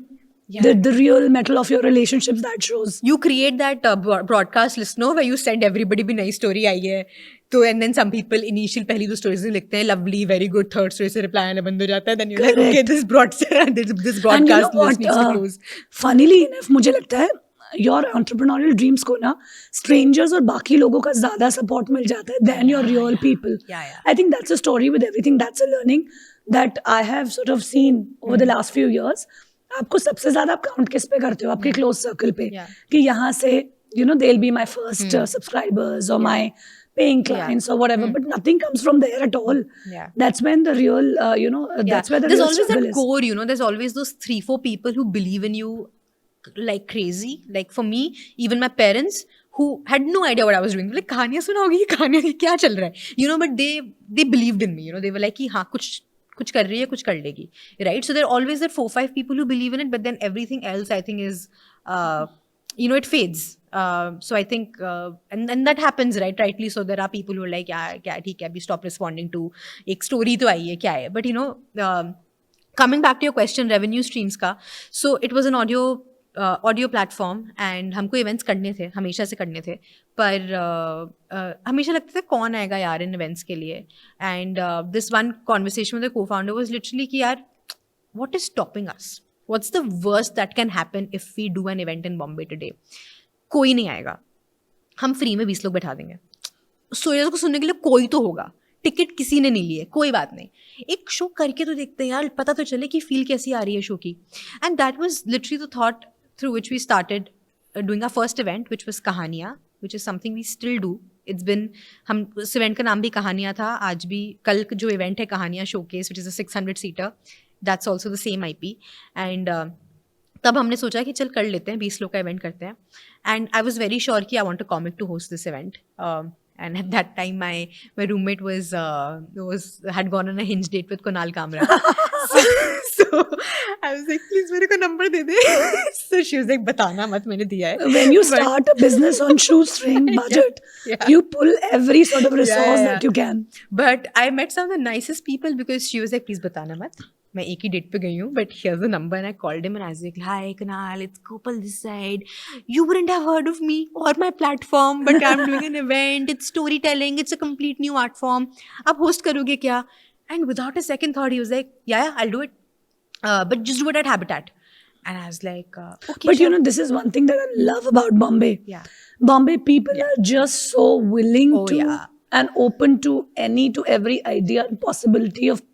the real metal of your relationships that shows. You create that broadcast list, no, where you send everybody भी नई story आई है. तो and then some people initial पहली 2 stories लिखते हैं lovely, very good, third story से reply आना बंद हो जाता है. Then you're like, okay, this broadcast list needs to close. Funnily enough, मुझे लगता है your entrepreneurial dreams को ना strangers और बाकी लोगों का ज़्यादा support मिल जाता है than your real people. Yeah. I think that's a story with everything. That's a learning that I have sort of seen over the last few years. आपको सबसे ज़्यादा आप count किस पे करते हो? आपके close circle पे. कि यहाँ से they'll be my first subscribers or my paying clients or whatever, but nothing comes from there at all. That's when the real, that's where the there's real always struggle that is. core, there's always those 3-4 people who believe in you like crazy. Like for me, even my parents who had no idea what I was doing, like कहानियाँ सुनाओगी, ये कहानियाँ क्या चल रहा है, but they believed in me, they were like कि हाँ कुछ कर रही है, कुछ कर लेगी, right? So there are always that 4-5 people who believe in it, but then everything else I think is it fades. So I think and that happens, right? Rightly so. There are people who are like, क्या ठीक है, अभी stop responding to एक story तो आई है, क्या है? But coming back to your question, revenue streams का, so it was an audio platform, and हमको events करने थे, हमेशा से करने थे, पर हमेशा लगता था कौन आएगा यार इन events के लिए. And this one conversation with the co-founder was literally कि यार, what is stopping us? What's the worst that can happen if we do an event in Bombay today? कोई नहीं आएगा, हम फ्री में 20 लोग बैठा देंगे. स्टोरीज को सुनने के लिए कोई तो होगा, टिकट किसी ने नहीं लिए, कोई बात नहीं, एक शो करके तो देखते हैं यार, पता तो चले कि फील कैसी आ रही है शो की. And that was literally the thought through which we started doing our first event, which was Kahaniyan, which is something we still do. It's been, हम उस इवेंट का नाम भी कहानियाँ था, आज भी. कल जो इवेंट है कहानियाँ showcase, which is a 600 seater, that's also the same IP. And तब हमने सोचा कि चल कर लेते हैं, 20 लोग का इवेंट करते हैं. And I was very sure कि I want a comic to host this event. And at that time, my roommate had gone on a hinge date with Kunal Kamra. so I was like, please मेरे को number they they. So she was like, बताना मत, मैंने दिया है. When you start a business on shoestring budget, you pull every sort of resource that you can. But I met some of the nicest people because she was like, please बताना मत. मैं एक ही date पे गई हूँ, but here's the number, and I called him and I was like, hi Kunal, it's Kopal this side. You wouldn't have heard of me or my platform, but I'm doing an event. It's storytelling. It's a complete new art form. आप host करोगे क्या? And without a second thought, he was like, yeah, I'll do it. But just do it at Habitat. And I was like, okay. But sure. This is one thing that I love about Bombay. Yeah. Bombay people are just so willing to and open to every idea and possibility of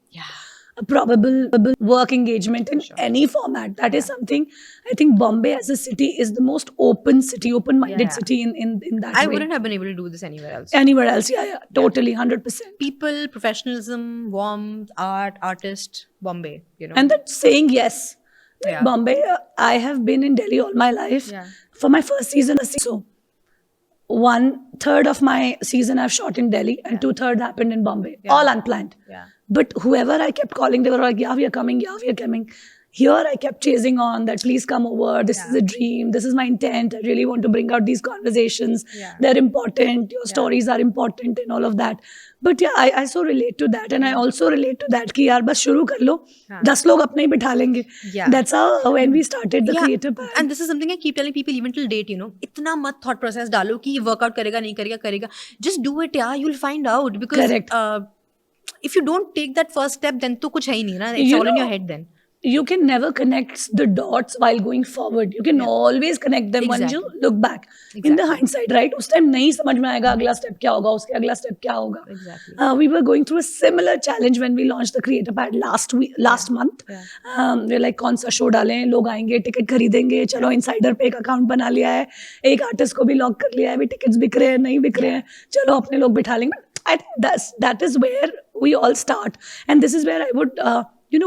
a probable work engagement in any format. That is something I think Bombay as a city is the most open-minded city in that I way. wouldn't have been able to do this anywhere else. Anywhere else, yeah, totally, 100%. People, professionalism, warmth, art, artist, Bombay, you know. And that saying yes. Like Yeah. Bombay, I have been in Delhi all my life. Yeah. For my first season, so 1/3 of my season I've shot in Delhi, and 2/3 happened in Bombay, all unplanned. Yeah. But whoever I kept calling, they were like, yeah, we are coming, yeah, we are coming. Here I kept chasing on that, please come over, this is a dream, this is my intent, I really want to bring out these conversations. They're important, your stories are important and all of that. But yeah, I so relate to that, and I also relate to that कि यार बस शुरू कर लो, 10 लोग अपने ही बिठा लेंगे. That's how when we started the creative path. And this is something I keep telling people even till date, you know, इतना मत thought process डालो कि workout करेगा नहीं करेगा. Just do it, yeah, you'll find out. Because Correct. If you don't take that first step, then तो कुछ है ही नहीं ना. It's all in your head then. You can never connect the dots while going forward. You can always connect them when you look back. In the hindsight, right? उस time नहीं समझ में आएगा अगला step क्या होगा, उसके अगला step क्या होगा. Exactly. We were going through a similar challenge when we launched the Creator Pad last month. We're like कौन सा show डालें, लोग आएंगे, टिकट खरीदेंगे, चलो insider पे एक account बना लिया है, एक artist को भी lock कर लिया है, भी tickets बिक रहे हैं, नहीं बिक रहे हैं, चलो अपने लोग बिठा लेंगे. I think that is where we all start, and this is where I would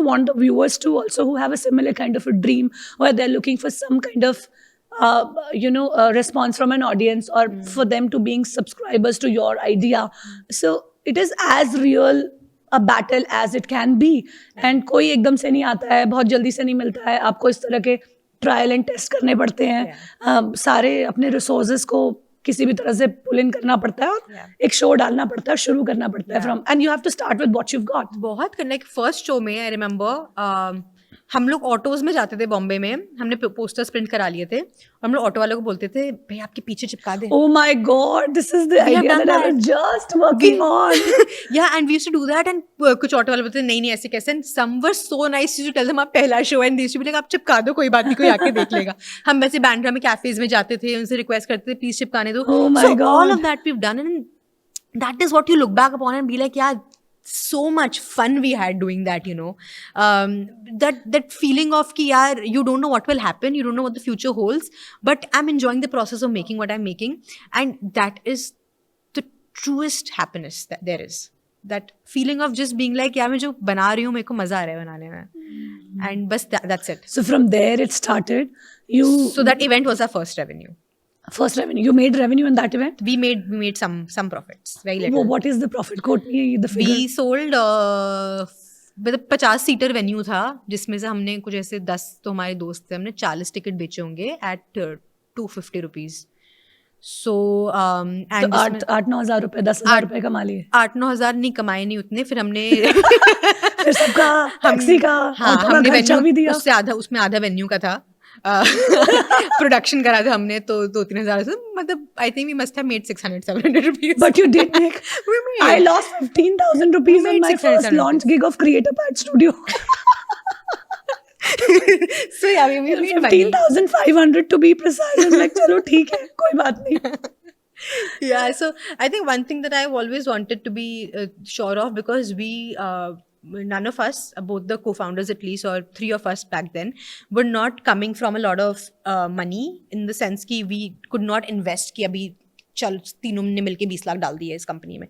want the viewers to also who have a similar kind of a dream, where they're looking for some kind of response from an audience, or for them to being subscribers to your idea. So it is as real a battle as it can be, and कोई एकदम से नहीं आता है, बहुत जल्दी से नहीं मिलता है. आपको इस तरह के ट्रायल एंड टेस्ट करने पड़ते हैं, सारे अपने रिसोर्सेज को किसी भी तरह से पुल इन करना पड़ता है, और एक शो डालना पड़ता है, शुरू करना पड़ता है from, and you have to start with what you got. बहुत कनेक्ट. फर्स्ट शो में आई रिमेम्बर हम लोग ऑटोज में जाते थे बॉम्बे में, हमने पोस्टर्स प्रिंट करा लिए थे, और हम लोग ऑटो वालों को बोलते थे भाई आपके पीछे चिपका दे. Oh my God, this is the idea that I was just working on. Yeah, and we used to do that, and कुछ ऑटो वाले बोलते थे नहीं ऐसे कैसे, and some were so nice to tell them आप पहला show and these to be like आप चिपका दो, कोई बात नहीं, कोई आके देख लेगा. हम वैसे बैंड्रा में कैफेज में जाते थे, उनसे रिक्वेस्ट करते थे प्लीज चिपकाने दो. Oh my God. All of that we've done, and that is what you look back upon and be like, yeah, so much fun we had doing that, you know. That feeling of ki yaar, you don't know what will happen, you don't know what the future holds, but I'm enjoying the process of making what I'm making, and that is the truest happiness that there is. That feeling of just being like, yaar, मैं जो बना रही हूँ मेरे को मजा आ रहा है बनाने में, and बस that's it. So from there it started. So that event was our first revenue. First revenue. You made revenue in that event? We made some profits, very little. What is the profit? Quote me the figure. We sold मतलब 50 seater venue था, जिसमें से हमने कुछ ऐसे 10 तो हमारे दोस्त थे, हमने 40 टिकट बेचे होंगे at 250 रुपीज. So and 8-9 हज़ार रुपए, 10,000 रुपए कमा लिए. 8-9 हज़ार नहीं कमाए नहीं उतने, फिर हमने फिर सबका टैक्सी का, हमने खर्चा भी दिया. उससे आधा, उसमें आधा वेन्यू का था. प्रोडक्शन करा था हमने, तो 2-3 हज़ार, मतलब I think we must have made 600-700 rupees. But you did make. I lost 15,000 rupees on my first launch gig of Creator Pad Studio. So yeah, we made 15,500 to be precise. I was like, चलो ठीक है, कोई बात नहीं. Yeah, so I think one thing that I've always wanted to be sure of, because we none of us, both the co-founders at least, or 3 of us back then, were not coming from a lot of money, in the sense कि we could not invest कि अभी चल तीनों ने मिलके 20 लाख डाल दिए इस कंपनी में.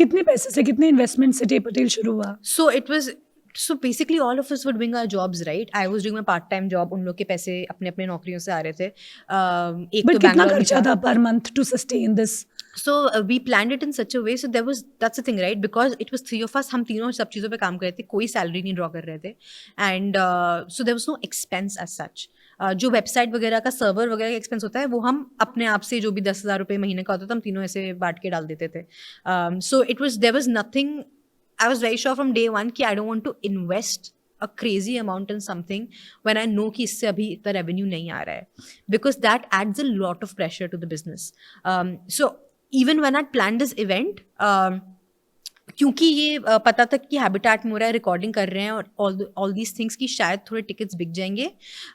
कितने पैसे से, कितने इन्वेस्टमेंट से टे पटेल शुरू हुआ? So basically all of us were doing our jobs, right? I was doing my part-time job, उन लोग के पैसे अपने अपने नौकरियों से आ रहे थे. एक तो कितना खर्चा था per month to sustain this? So we planned it in such a way, so that's the thing, right? Because it was 3 of us, हम तीनों सब चीज़ों पे काम कर रहे थे, कोई सैलरी नहीं ड्रॉ कर रहे थे, and so there was no expense as such. जो वेबसाइट वगैरह का सर्वर वगैरह का एक्सपेंस होता है, वो हम अपने आप से जो भी 10,000 रुपये महीने का होता था, हम तीनों ऐसे बांट के डाल देते थे. So there was nothing. I was very sure from day one कि I don't want to invest a crazy amount in something when I know कि इससे अभी इतना revenue नहीं आ रहा है, because that adds a lot of pressure to the business. So even when I planned this event, क्योंकि ये पता था कि हैबिटेट में हो रहा है, रिकॉर्डिंग कर रहे हैं, और ऑल दीज थिंग्स की शायद थोड़े टिकट्स बिक जाएंगे.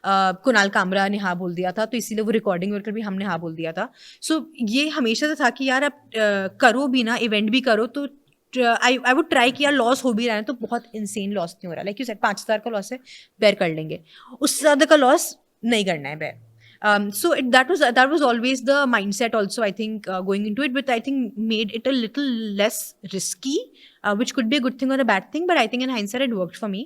कुणाल कामरा ने हाँ बोल दिया था, तो इसीलिए वो रिकॉर्डिंग वर्कर भी हमने हाँ बोल दिया था. सो ये हमेशा से था कि यार अब करो भी ना, इवेंट भी करो, तो I would try कि यार लॉस हो भी रहा है तो बहुत insane लॉस नहीं हो रहा, लाइक यू सेड 5,000 का लॉस है, बेयर कर लेंगे, उससे ज़्यादा का लॉस नहीं करना है bear. So that was always the mindset also, I think, going into it, but I think made it a little less risky, which could be a good thing or a bad thing, but I think in hindsight it worked for me,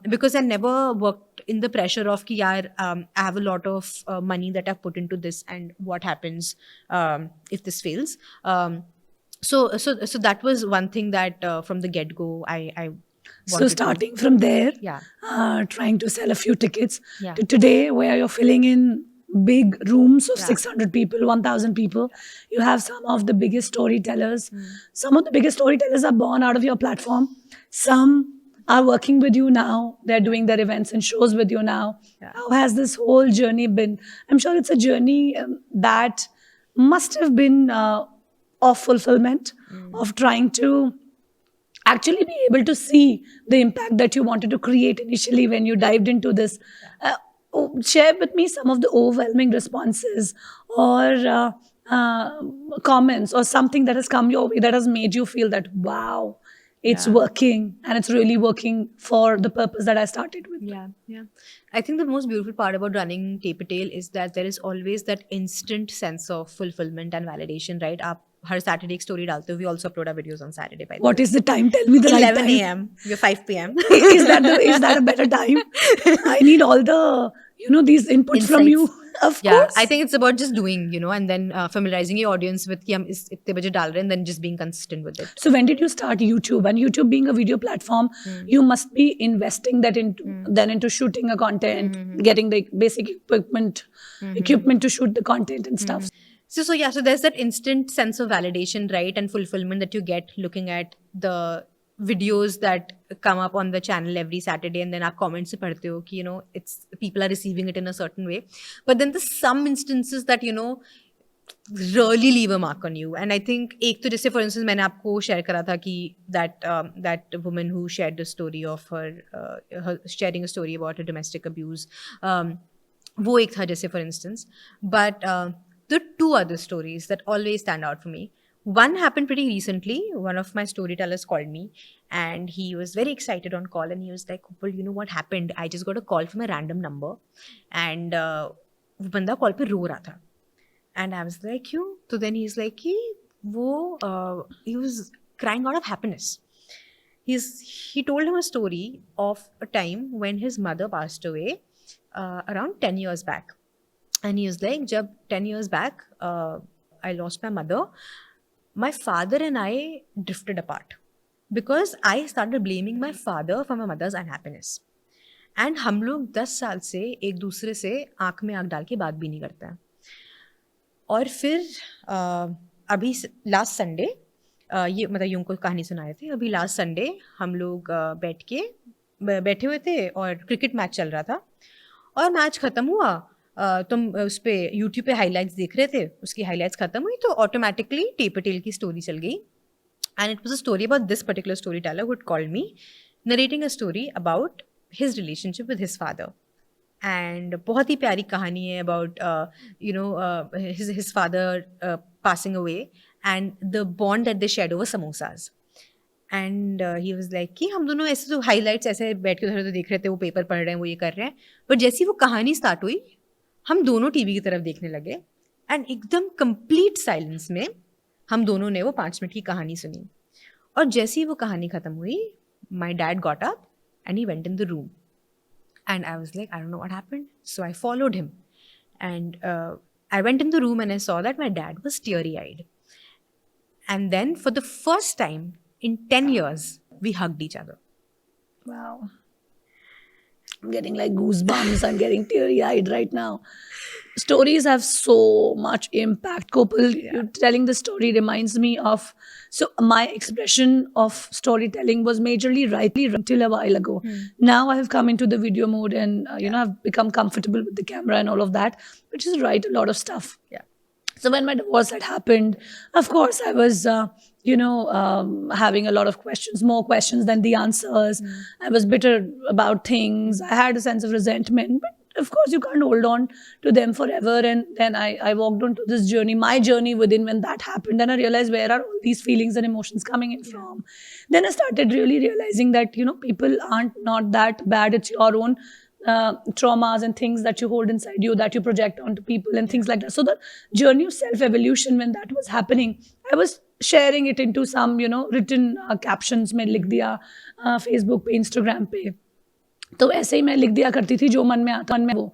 because I never worked in the pressure of ki yaar, I have a lot of money that I've put into this and what happens if this fails. So that was one thing that from the get-go I So wanted starting from there, Yeah. trying to sell a few tickets Yeah. to today, where you're filling in big rooms of Yeah. 600 people, 1,000 people. You have some of the biggest storytellers. Some of the biggest storytellers are born out of your platform. Some are working with you now. They're doing their events and shows with you now. Yeah. How has this whole journey been? I'm sure it's a journey that must have been of fulfillment, of trying to actually be able to see the impact that you wanted to create initially when you dived into this. Share with me some of the overwhelming responses or comments or something that has come your way that has made you feel that, wow, it's Yeah. working and it's really working for the purpose that I started with. Yeah. I think the most beautiful part about running Tape a Tale is that there is always that instant sense of fulfillment and validation, right? आप हर Saturday एक story डालते हो. We also upload our videos on Saturday, by the What way. is the time? Tell me the right 11 time. a.m. We're 5 p.m. Is that a better time? I need all the these inputs from you. Of Yeah, course. I think it's about just doing, and then familiarizing your audience with कि हम इस इतने बजे डाल रहे हैं, and then just being consistent with it. So when did you start YouTube? And YouTube being a video platform, you must be investing that into shooting a content, getting the basic equipment to shoot the content and stuff. So yeah, so there's that instant sense of validation, right, and fulfillment that you get looking at the videos that come up on the channel every Saturday, and then our comments se padhte ho ki, it's people are receiving it in a certain way. But then there's some instances that, really leave a mark on you. And I think एक तो जैसे for instance मैंने आपको share करा था कि that woman who shared the story of her sharing a story about her domestic abuse, वो एक था जैसे for instance. But the two other stories that always stand out for me. One happened pretty recently. One of my storytellers called me and he was very excited on call and he was like, Kopal, you know what happened? I just got a call from a random number and वो बंदा call पे रो रहा था. And I was like, क्यों? So then he's like, he was crying out of happiness. He told him a story of a time when his mother passed away around 10 years back. And he was like, jab 10 years back, I lost my mother, my father and I drifted apart because I started blaming my father for my mother's unhappiness. And हम लोग 10 साल से एक दूसरे से आँख में आँख डाल के बात भी नहीं करते हैं. और फिर अभी लास्ट संडे ये मतलब यूं को कहानी सुनाए थे. अभी लास्ट संडे हम लोग बैठे हुए थे और क्रिकेट मैच चल रहा था और मैच ख़त्म हुआ. तुम उस पर यूट्यूब पे हाइलाइट्स देख रहे थे, उसकी हाइलाइट्स ख़त्म हुई तो ऑटोमेटिकली टेप अ टेल की स्टोरी चल गई. And it was a story about this particular story teller who had called me narrating a story about his relationship with his father. And बहुत ही प्यारी कहानी है about his father passing away and the bond that they shared over samosas. And he was like कि हम दोनों ऐसे तो highlights ऐसे बैठ के उधर तो देख रहे थे, वो पेपर पढ़ रहे हैं, वो ये कर रहे हैं, but जैसी वो कहानी स्टार्ट हुई हम दोनों टीवी की तरफ देखने लगे एंड एकदम कंप्लीट साइलेंस में हम दोनों ने वो 5 मिनट की कहानी सुनी. और जैसी वो कहानी ख़त्म हुई my dad got up and he went in the room. And I was like, I don't know what happened. So I followed him. And I went in the room and I saw that my dad was teary-eyed. And then for the first time in 10 years, we hugged each other. Wow. I'm getting like goosebumps. I'm getting teary-eyed right now. Stories have so much impact. Kopal, you telling the story reminds me of... So my expression of storytelling was majorly right until a while ago. Now I have come into the video mode and, I've become comfortable with the camera and all of that, which is write a lot of stuff. Yeah. So when my divorce had happened, of course, I was, having a lot of questions, more questions than the answers. I was bitter about things. I had a sense of resentment. But of course you can't hold on to them forever. And then I walked on to this journey, my journey within. When that happened, then I realized where are all these feelings and emotions coming in from. Then I started really realizing that, people aren't not that bad. It's your own traumas and things that you hold inside you that you project onto people and things like that. So the journey of self-evolution, when that was happening, I was sharing it into some, written captions में लिख दिया Facebook पे, Instagram पे. तो ऐसे ही मैं लिख दिया करती थी जो मन में आता मन में वो.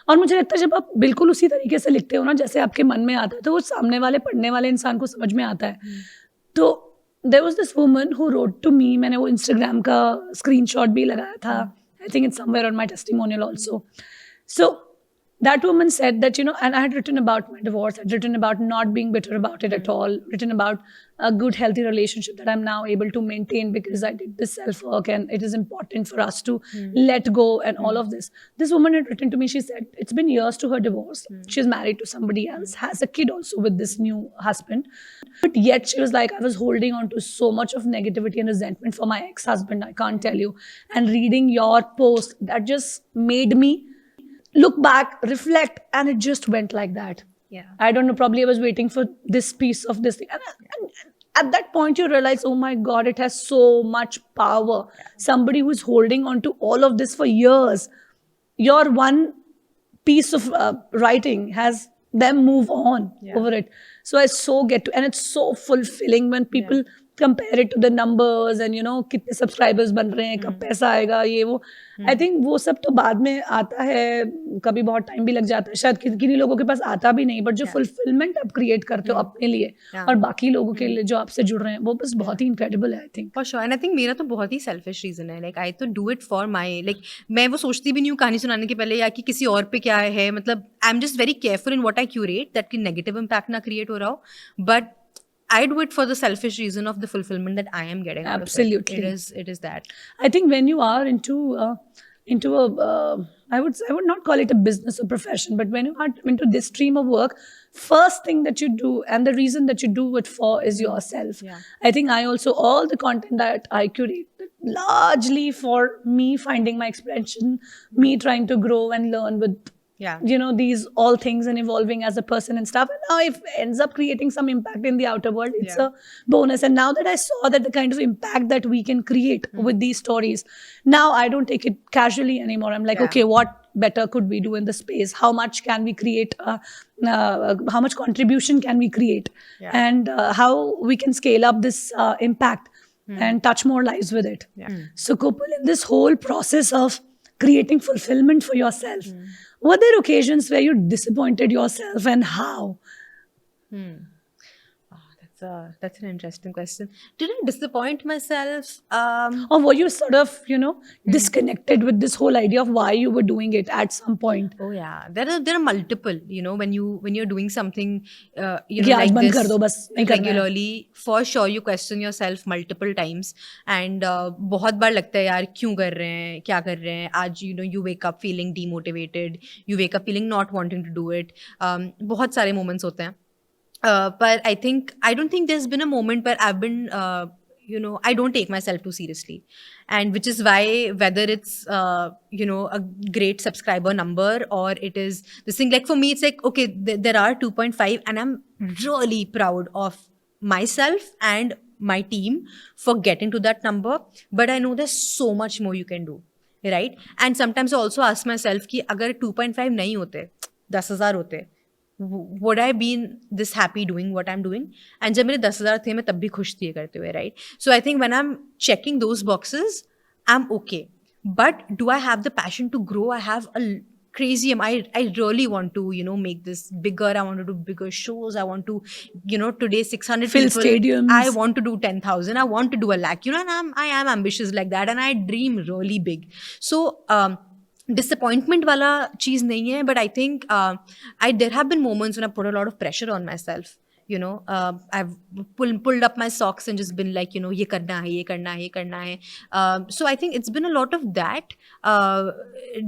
और मुझे लगता है जब आप बिल्कुल उसी तरीके से लिखते हो ना जैसे आपके मन में आता है, तो वो सामने वाले पढ़ने वाले इंसान को समझ में आता है. तो there was this woman who wrote to me, मैंने वो Instagram का स्क्रीनशॉट भी लगाया था. I think it's somewhere on my testimonial also. So that woman said that, and I had written about my divorce, I'd written about not being bitter about it at all, written about a good, healthy relationship that I'm now able to maintain because I did this self-work, and it is important for us to let go and all of this. This woman had written to me, she said, it's been years to her divorce. She's married to somebody else, has a kid also with this new husband. But yet she was like, I was holding on to so much of negativity and resentment for my ex-husband, I can't tell you. And reading your post, that just made me look back, reflect, and it just went like that. Yeah. I don't know, probably I was waiting for this piece of this thing. And at that point, you realize, oh my God, it has so much power. Somebody who's holding on to all of this for years, your one piece of writing has them move on over it. So I so get to, and it's so fulfilling when people compare it to the numbers and कितने subscribers बन रहे हैं, कब पैसा आएगा, ये वो. I think वो सब तो बाद में आता है, कभी बहुत टाइम भी लग जाता है, शायद किन्हीं लोगों के पास आता भी नहीं, बट जो fulfillment आप create करते हो अपने लिए और बाकी लोगों के लिए जो आपसे जुड़ रहे हैं, वो बस बहुत ही incredible है, I think. For sure. And I think मेरा तो बहुत ही selfish reason है. Like I तो do it for my, like मैं वो सोचती भी नहीं हूँ कहानी सुनाने के पहले या कि किसी और पे क्या है, मतलब I'm just very careful in what I curate, that कि negative impact ना create हो रहा हो, but I do it for the selfish reason of the fulfillment that I am getting out Absolutely. of it. It is that. I think when you are into a I would not call it a business or profession, but when you are into this stream of work, first thing that you do and the reason that you do it for is yourself. Yeah. I think I also, all the content that I curate, largely for me finding my expression, me trying to grow and learn with these all things and evolving as a person and stuff. And now if it ends up creating some impact in the outer world, it's a bonus. And now that I saw that the kind of impact that we can create with these stories, now I don't take it casually anymore. I'm like, okay, what better could we do in the space? How much can we create? How much contribution can we create? And how we can scale up this impact and touch more lives with it. So Kopal, in this whole process of creating fulfillment for yourself, were there occasions where you disappointed yourself, and how? That's an interesting question. Did I disappoint myself? Or were you sort of, disconnected with this whole idea of why you were doing it at some point? Oh yeah, there are multiple. When you're doing something, like this regularly, for sure you question yourself multiple times. And बहुत बार लगता है यार क्यों कर रहे हैं, क्या कर रहे हैं आज. You wake up feeling demotivated. You wake up feeling not wanting to do it. बहुत सारे moments होते हैं. But I don't think there's been a moment where I've been, I don't take myself too seriously. And which is why whether it's, a great subscriber number or it is this thing, like for me, it's like, okay, there are 2.5 and I'm really proud of myself and my team for getting to that number. But I know there's so much more you can do, right? And sometimes I also ask myself कि अगर 2.5 नहीं होते, 10,000 होते, would I been this happy doing what I'm doing? And जब मेरे 10,000 थे मैं तब भी खुश थी करते हुए, right? So I think when I'm checking those boxes, I'm okay. But do I have the passion to grow? I have a crazy, I really want to, make this bigger. I want to do bigger shows. I want to, today 600 fill people. Stadiums. I want to do 10,000. I want to do a lakh, and I am ambitious like that. And I dream really big. So, disappointment wala cheez nahi hai, but I think there have been moments when I put a lot of pressure on myself. I've pulled up my socks and just been like, ye karna hai, ye karna hai, ye karna hai. So I think it's been a lot of that.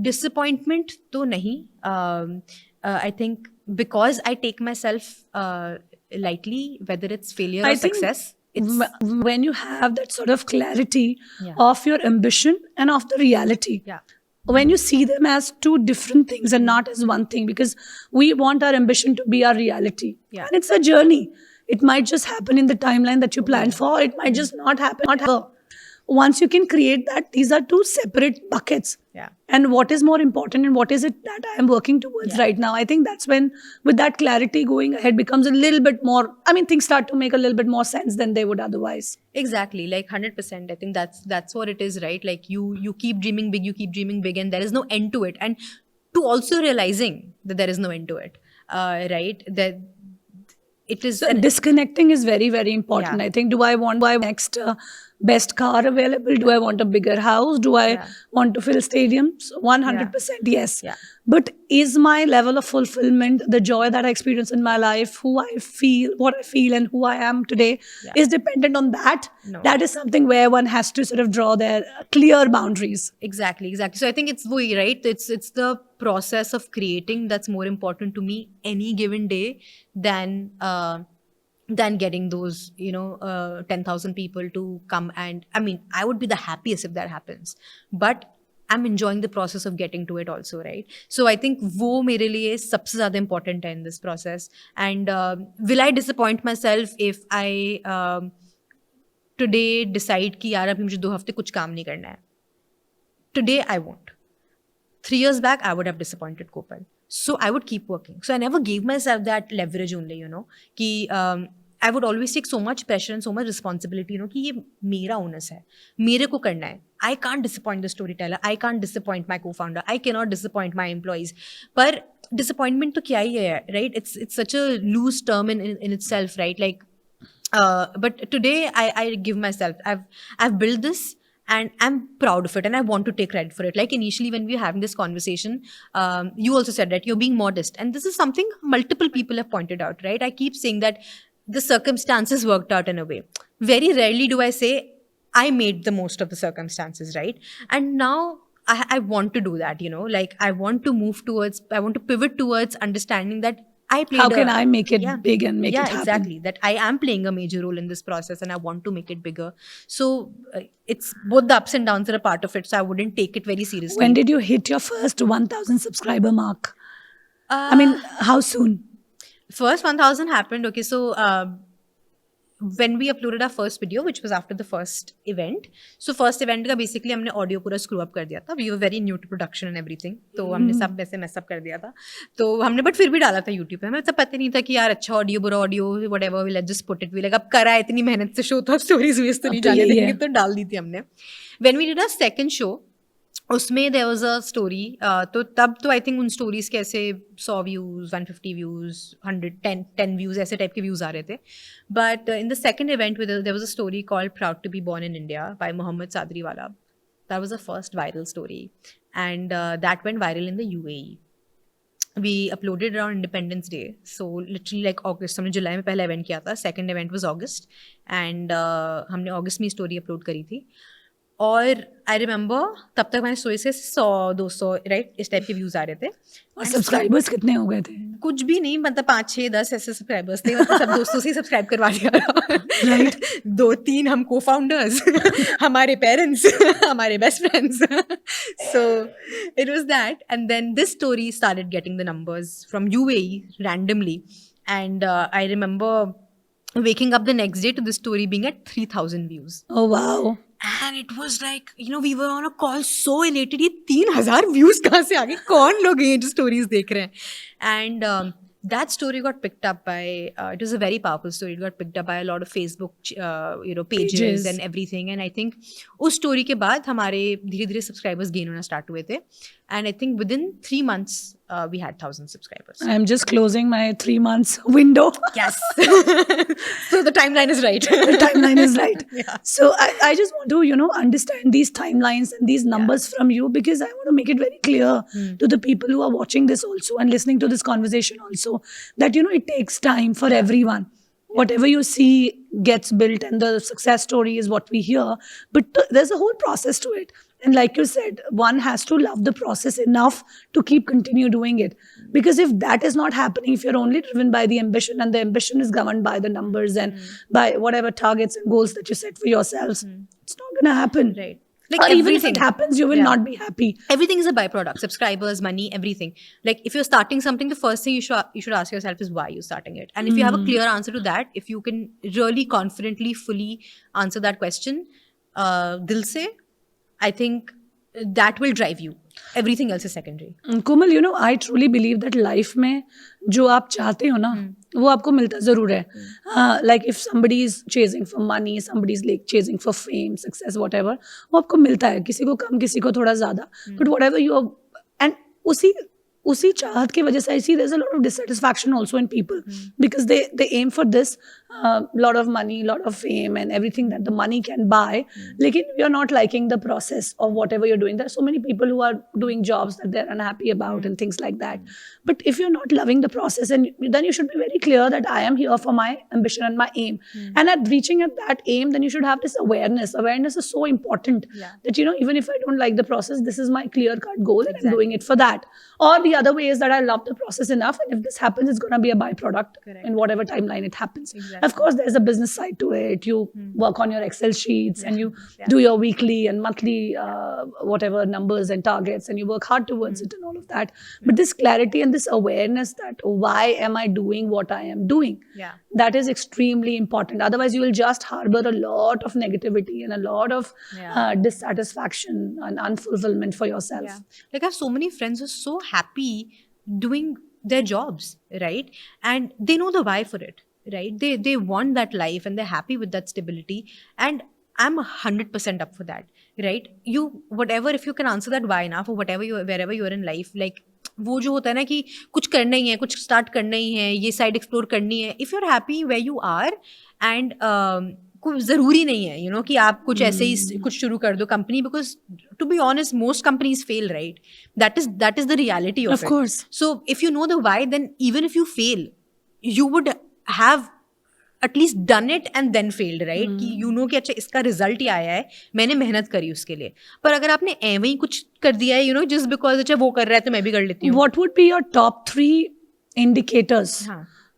Disappointment to nahi. I think because I take myself lightly, whether it's failure or success. When you have that sort of clarity of your ambition and of the reality. Yeah. when you see them as two different things and not as one thing, because we want our ambition to be our reality. Yeah. And it's a journey. It might just happen in the timeline that you planned for. It might just not happen. Once you can create that, these are two separate buckets. Yeah. And what is more important and what is it that I am working towards right now? I think that's when, with that clarity going ahead, becomes a little bit more, things start to make a little bit more sense than they would otherwise. Exactly, like 100%. I think that's what it is, right? Like you keep dreaming big, and there is no end to it. And to also realizing that there is no end to it, right? That it is So disconnecting is very, very important. Yeah. I think, do I want next best car available? Do I want a bigger house? Do I want to fill stadiums? 100% yes. Yeah. But is my level of fulfillment, the joy that I experience in my life, who I feel, what I feel and who I am today is dependent on that? No. That is something where one has to sort of draw their clear boundaries. Exactly. So I think it's right. It's the process of creating that's more important to me any given day than getting those 10,000 people to come. And I would be the happiest if that happens, but I'm enjoying the process of getting to it also, right? So I think वो मेरे लिए सबसे ज़्यादा important है in this process. And will I disappoint myself if I today decide कि यार अभी मुझे 2 हफ्ते कुछ काम नहीं करना है? Today I won't. 3 years back I would have disappointed Kopal. So I would keep working. So I never gave myself that leverage only, कि I would always take so much pressure and so much responsibility, कि ये मेरा onus है, मेरे को करना है. I can't disappoint the storyteller. I can't disappoint my co-founder. I cannot disappoint my employees. पर disappointment तो क्या ही है, right? It's such a loose term in itself, right? Like, but today I give myself, I've built this. And I'm proud of it and I want to take credit for it. Like initially when we were having this conversation, you also said that you're being modest. And this is something multiple people have pointed out, right? I keep saying that the circumstances worked out in a way. Very rarely do I say, I made the most of the circumstances, right? And now I want to do that, like I want to pivot towards understanding that how can I make it big and make it happen? Yeah, exactly. That I am playing a major role in this process and I want to make it bigger. So it's both the ups and downs are a part of it. So I wouldn't take it very seriously. When did you hit your first 1,000 subscriber mark? How soon? First 1,000 happened. Okay, so when we uploaded our first video, which was after the first event. So first event का basically हमने audio पूरा screw up कर दिया था. We were very new to production and everything. तो हमने सब वैसे mess up कर दिया था. तो हमने but फिर भी डाला था YouTube पे. हमें तब पता नहीं था कि यार अच्छा audio बुरा audio whatever we let's just put it. We like अब करा इतनी मेहनत से show तो stories waste तो नहीं जाने देंगे तो डाल दी थी हमने. When we did our second show, उसमें there was a story. तो तब तो I think उन stories के ऐसे 100 views, 150 views, 10 views ऐसे type के views आ रहे थे. But in the second event, there was a story called "Proud to be Born in India" by Mohammed Sadriwala. That was the first viral story, and that went viral in the UAE. We uploaded around Independence Day, so literally like August. हमने जुलाई में पहला event किया था. Second event was August, and हमने August में story upload करी थी. और आई रिमेंबर तब तक मैंने स्टोरी से 100-200 राइट इस टाइप के व्यूज आ रहे थे. और सब्सक्राइबर्स कितने हो गए थे? कुछ भी नहीं, मतलब 5-6-10 ऐसे सब्सक्राइबर्स थे. मतलब सब दोस्तों से सब्सक्राइब करवा दिया राइट. 2-3 हम को फाउंडर्स, हमारे पेरेंट्स, हमारे best friends. So it was that and then this story started getting the numbers from UAE randomly. And I remember waking up the next day to the story being at 3,000 views. Oh wow. And it was like, we were on a call so elated. ये 3,000 views कहाँ से आ गए? कौन लोग हैं जो stories देख रहे हैं? And that story got picked up by, it was a very powerful story. It got picked up by a lot of Facebook, pages and everything. And I think उस story के बाद हमारे धीरे-धीरे subscribers gain होना start हुए थे. And I think within 3 months, we had 1,000 subscribers. I'm just closing my 3 months window. Yes. So the timeline is right. The timeline is right. Yeah. So I just want to, understand these timelines and these numbers from you, because I want to make it very clear to the people who are watching this also and listening to this conversation also, that, it takes time for everyone. Whatever you see gets built and the success story is what we hear. But there's a whole process to it. And like you said, one has to love the process enough to continue doing it. Because if that is not happening, if you're only driven by the ambition and the ambition is governed by the numbers and by whatever targets and goals that you set for yourselves, it's not going to happen. Right. Like or even if everything. it happens, you will Yeah. not be happy. Everything is a byproduct. Subscribers, money, everything. Like if you're starting something, the first thing you should ask yourself is why you're starting it. And if you have a clear answer to that, if you can really confidently, fully answer that question, dil se, I think that will drive you. Everything else is secondary. Komal, you know, I truly believe that life में जो आप चाहते हो ना, वो आपको मिलता ज़रूर है. Like if somebody is chasing for money, somebody is like chasing for fame, success, whatever, वो आपको मिलता है. किसी को कम, किसी को थोड़ा ज़्यादा. But whatever you are, and उसी चाहत की वजह से I see there's a lot of dissatisfaction also in people because they aim for this lot of money, lot of fame and everything that the money can buy. लेकिन you're not liking the process of whatever you're doing. There are so many people who are doing jobs that they're unhappy about and things like that. But if you're not loving the process, and then you should be very clear that I am here for my ambition and my aim. And at reaching at that aim, then you should have this awareness. Awareness is so important that, you know, even if I don't like the process, this is my clear-cut goal and I'm doing it for that. Or the other way is that I love the process enough, and if this happens, it's going to be a byproduct in whatever timeline it happens. Of course, there's a business side to it. You work on your Excel sheets and you do your weekly and monthly whatever numbers and targets, and you work hard towards it and all of that. But this clarity and this awareness that why am I doing what I am doing, that is extremely important. Otherwise, you will just harbor a lot of negativity and a lot of dissatisfaction and unfulfillment for yourself. Like I have so many friends who are so happy doing their jobs, right? And they know the why for it, right? They want that life and they're happy with that stability. And I'm 100% up for that, right? You, whatever, if you can answer that why now for whatever you, wherever you're in life, like वो जो होता है ना कि कुछ करना ही है, कुछ स्टार्ट करना ही है, ये साइड एक्सप्लोर करनी है. If you are happy where you are and कोई ज़रूरी नहीं है यू नो कि आप कुछ ऐसे ही कुछ शुरू कर दो company, because to be honest most companies fail, right? That is the reality of it. So if you know the why, then even if you fail, you would have at least done it and then failed, right? कि you know कि अच्छा इसका result ही आया है, मैंने मेहनत करी उसके लिए. पर अगर आपने एवं ही कुछ कर दिया है, यू नो, जस्ट बिकॉज अच्छा वो कर रहा है तो मैं भी कर लेती हूँ. What would be your top 3 indicators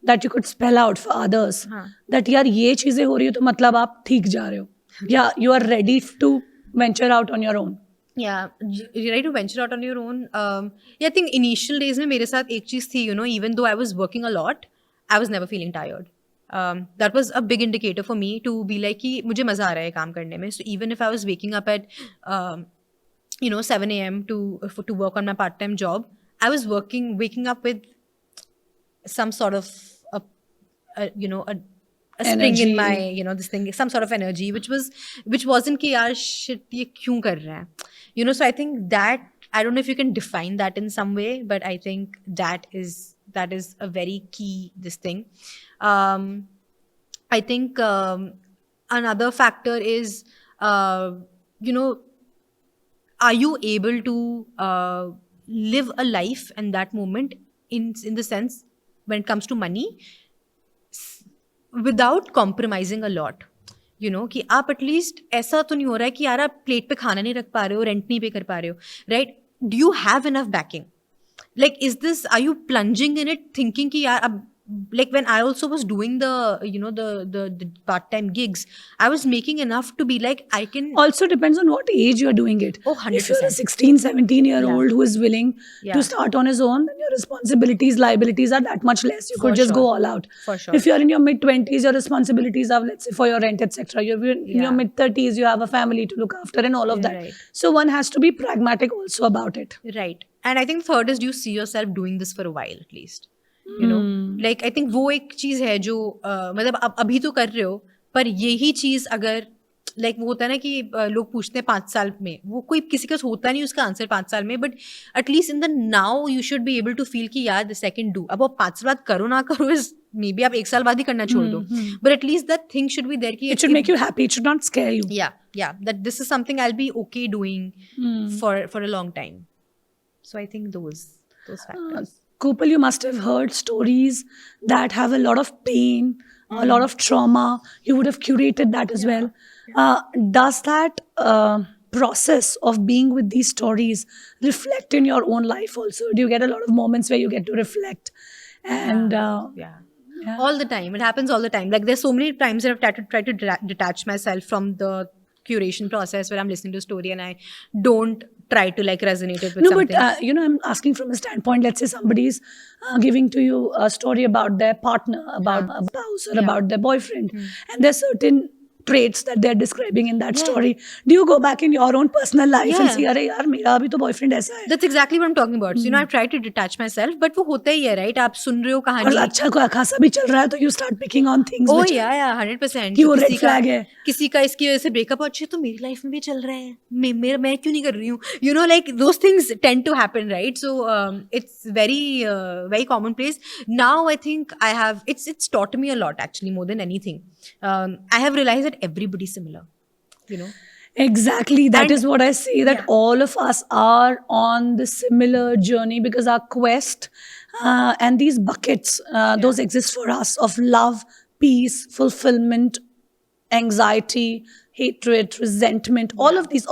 that you could spell out for others that यार ये चीजें हो रही है तो मतलब आप ठीक जा रहे हो, या you are ready to venture out on your own? Yeah, you're ready to venture out on your own. Yeah, I think initial days में मेरे साथ एक चीज़ थी, you know, even though I was working a lot, I was never feeling tired. That was a big indicator for me to be like कि मुझे मज़ा आ रहा है काम करने में. So even if I was waking up at you know 7 a.m. to work on my part-time job, I was waking up with some sort of you know a spring Energy. in my, you know, this thing, some sort of energy which wasn't कि यार shit ये क्यों कर रहा है, you know. So I think that, I don't know if you can define that in some way, but I think that is a very key this thing. I think another factor is you know, are you able to live a life in that moment in the sense when it comes to money without compromising a lot, you know, कि आप at least ऐसा तो नहीं हो रहा है कि यार आप प्लेट पे खाना नहीं रख पा रहे हो, रेंट नहीं पे कर पा रहे हो, right? Do you have enough banking? Like, is this, are you plunging in it thinking ki yaar, like when I also was doing the, you know, the part-time gigs, I was making enough to be like, I can. Also depends on what age you're doing it. Oh, 100%. If you're a 16-17-year-old who is willing to start on his own, then your responsibilities, liabilities are that much less. You could just go all out. For sure. If you're in your mid-20s, your responsibilities are, let's say, for your rent, etc. You're in your mid-30s, you have a family to look after and all of that. Right. So one has to be pragmatic also about it. Right. And I think third is, do you see yourself doing this for a while at least? You know, like I think वो एक चीज़ है जो मतलब आप अभी तो कर रहे हो, पर यही चीज़ अगर लाइक वो होता है ना कि लोग पूछते हैं 5 साल में, वो कोई किसी का होता नहीं उसका आंसर 5 साल में, but at least in the now you should be able to feel कि यार दिस आई कैन डू. अब आप 5 साल बाद करो ना करो, इज मे बी आप 1 साल बाद ही करना छोड़ दो, but at least that thing should be there कि it should make you happy, it should not scare you. Yeah, that this is something I'll be okay doing for a long time. So I think those factors. Kopal, you must have heard stories that have a lot of pain, a lot of trauma. You would have curated that as well. Does that process of being with these stories reflect in your own life also? Do you get a lot of moments where you get to reflect? And all the time. It happens all the time. Like there's so many times that I've tried to detach myself from the curation process where I'm listening to a story and I don't try to like resonate it with No, something. but I'm asking from a standpoint. Let's say somebody's giving to you a story about their partner, about a spouse, or Yeah. about their boyfriend, and there's certain traits that they're describing in that Yeah. story. Do you go back in your own personal life and Yeah. see, अरे यार मेरा भी तो boyfriend ऐसा है? That's exactly what I'm talking about. So, I try to detach myself, but वो होता ही है, right? आप सुन रहे हो और कहानी. अच्छा खासा भी चल रहा है तो you start picking on things. Oh which yeah, yeah, 100%. कि तो वो किसी red का flag है. किसी का इसकी वजह से ब्रेकअप अच्छे तो मेरी लाइफ में भी चल रहा है. मैं क्यों नहीं कर रही हूँ? You know, like those things tend to happen, right? So it's very commonplace. Now I think it's taught me a lot actually more than anything. I have realized that everybody's similar. You know. Exactly. That And- is what I say, that Yeah. all of us are on the similar journey because our quest and these buckets, those exist for us of love, peace, fulfillment, anxiety, hatred, resentment. All of these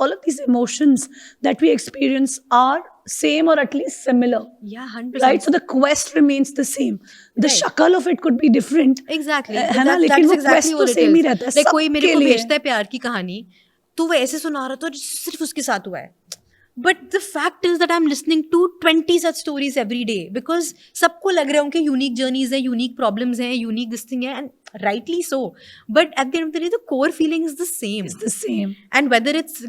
emotions that we experience are same or at least similar. Yeah, 100%. Right? So the quest remains the same. The Right. shakal of it could be different. Exactly. है ना? That's लेकिन वो exactly quest तो what it same he is. रहता है Like कोई मेरे सबके को लिए. भेजता है प्यार की कहानी तो वो ऐसे सुना रहा था सिर्फ उसके साथ हुआ है. But the fact is that I'm listening to 20 such stories every day because सबको लग रहा है उनके unique journeys हैं, unique problems हैं, unique this thing है, and rightly so. But at the end of the day, the core feeling is the same. It's the same. And whether it's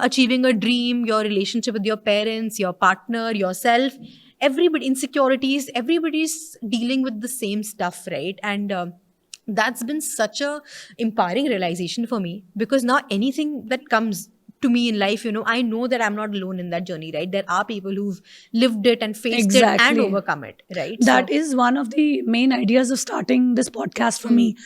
achieving a dream, your relationship with your parents, your partner, yourself, everybody, insecurities, everybody's dealing with the same stuff, right? And that's been such a empowering realization for me because now anything that comes to me in life, I know that I'm not alone in that journey, right? There are people who've lived it and faced it and Exactly. overcome it, right? That is one of the main ideas of starting this podcast for me,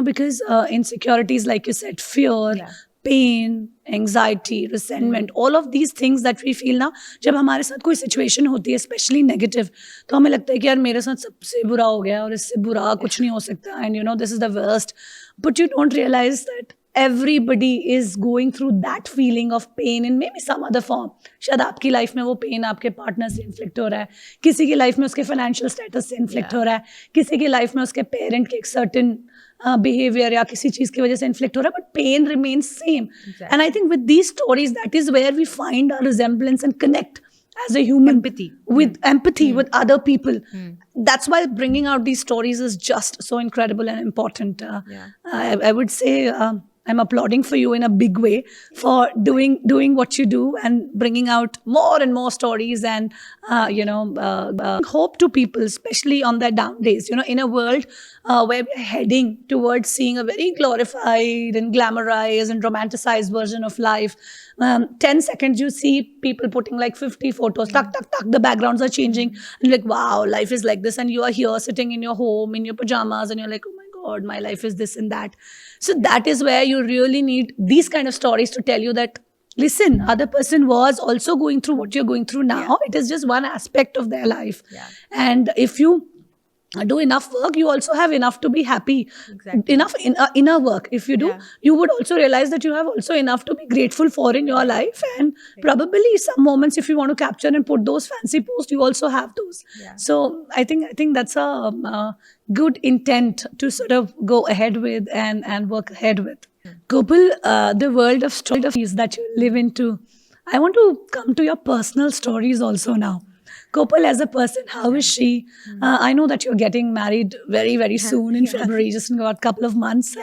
because insecurities, like you said, fear, Yeah. pain, anxiety, resentment, all of these things that we feel ना, जब हमारे साथ कोई situation होती है, especially negative, तो हमें लगता है कि यार मेरे साथ सबसे बुरा हो गया और इससे बुरा कुछ नहीं हो सकता, and this is the worst. But you don't realize that everybody is going through that feeling of pain in maybe some other form. शायद आपकी लाइफ में वो पेन आपके पार्टनर से इन्फ्लिक्ट हो रहा है, किसी की लाइफ में उसके फाइनेंशियल स्टेटस से इन्फ्लिक्ट हो रहा है, किसी की लाइफ में उसके पेरेंट के एक सर्टेन behavior या किसी चीज की वजह से इन्फ्लिक्ट हो रहा है, but pain remains same. And I think with these stories, that is where we find our resemblance and connect as a human. Empathy. With empathy with other people. That's why bringing out these stories is just so incredible and important. I would say I'm applauding for you in a big way for doing what you do and bringing out more and more stories and hope to people, especially on their down days. In a world where we're heading towards seeing a very glorified and glamorized and romanticized version of life. 10 seconds you see people putting like 50 photos, tuck, the backgrounds are changing, and you're like, wow, life is like this, and you are here sitting in your home in your pajamas and you're like, oh my God, my life is this and that. So that is where you really need these kind of stories to tell you that, listen, other person was also going through what you're going through now. It is just one aspect of their life. And if you do enough work, you also have enough to be happy. Exactly. Enough inner work. If you do, you would also realize that you have also enough to be grateful for in your life. And probably some moments, if you want to capture and put those fancy posts, you also have those. So I think that's a good intent to sort of go ahead with and work ahead with. Kopal, the world of stories that you live into, I want to come to your personal stories also now. Kopal as a person, how is she? I know that you're getting married very, very soon in February, just in about a couple of months.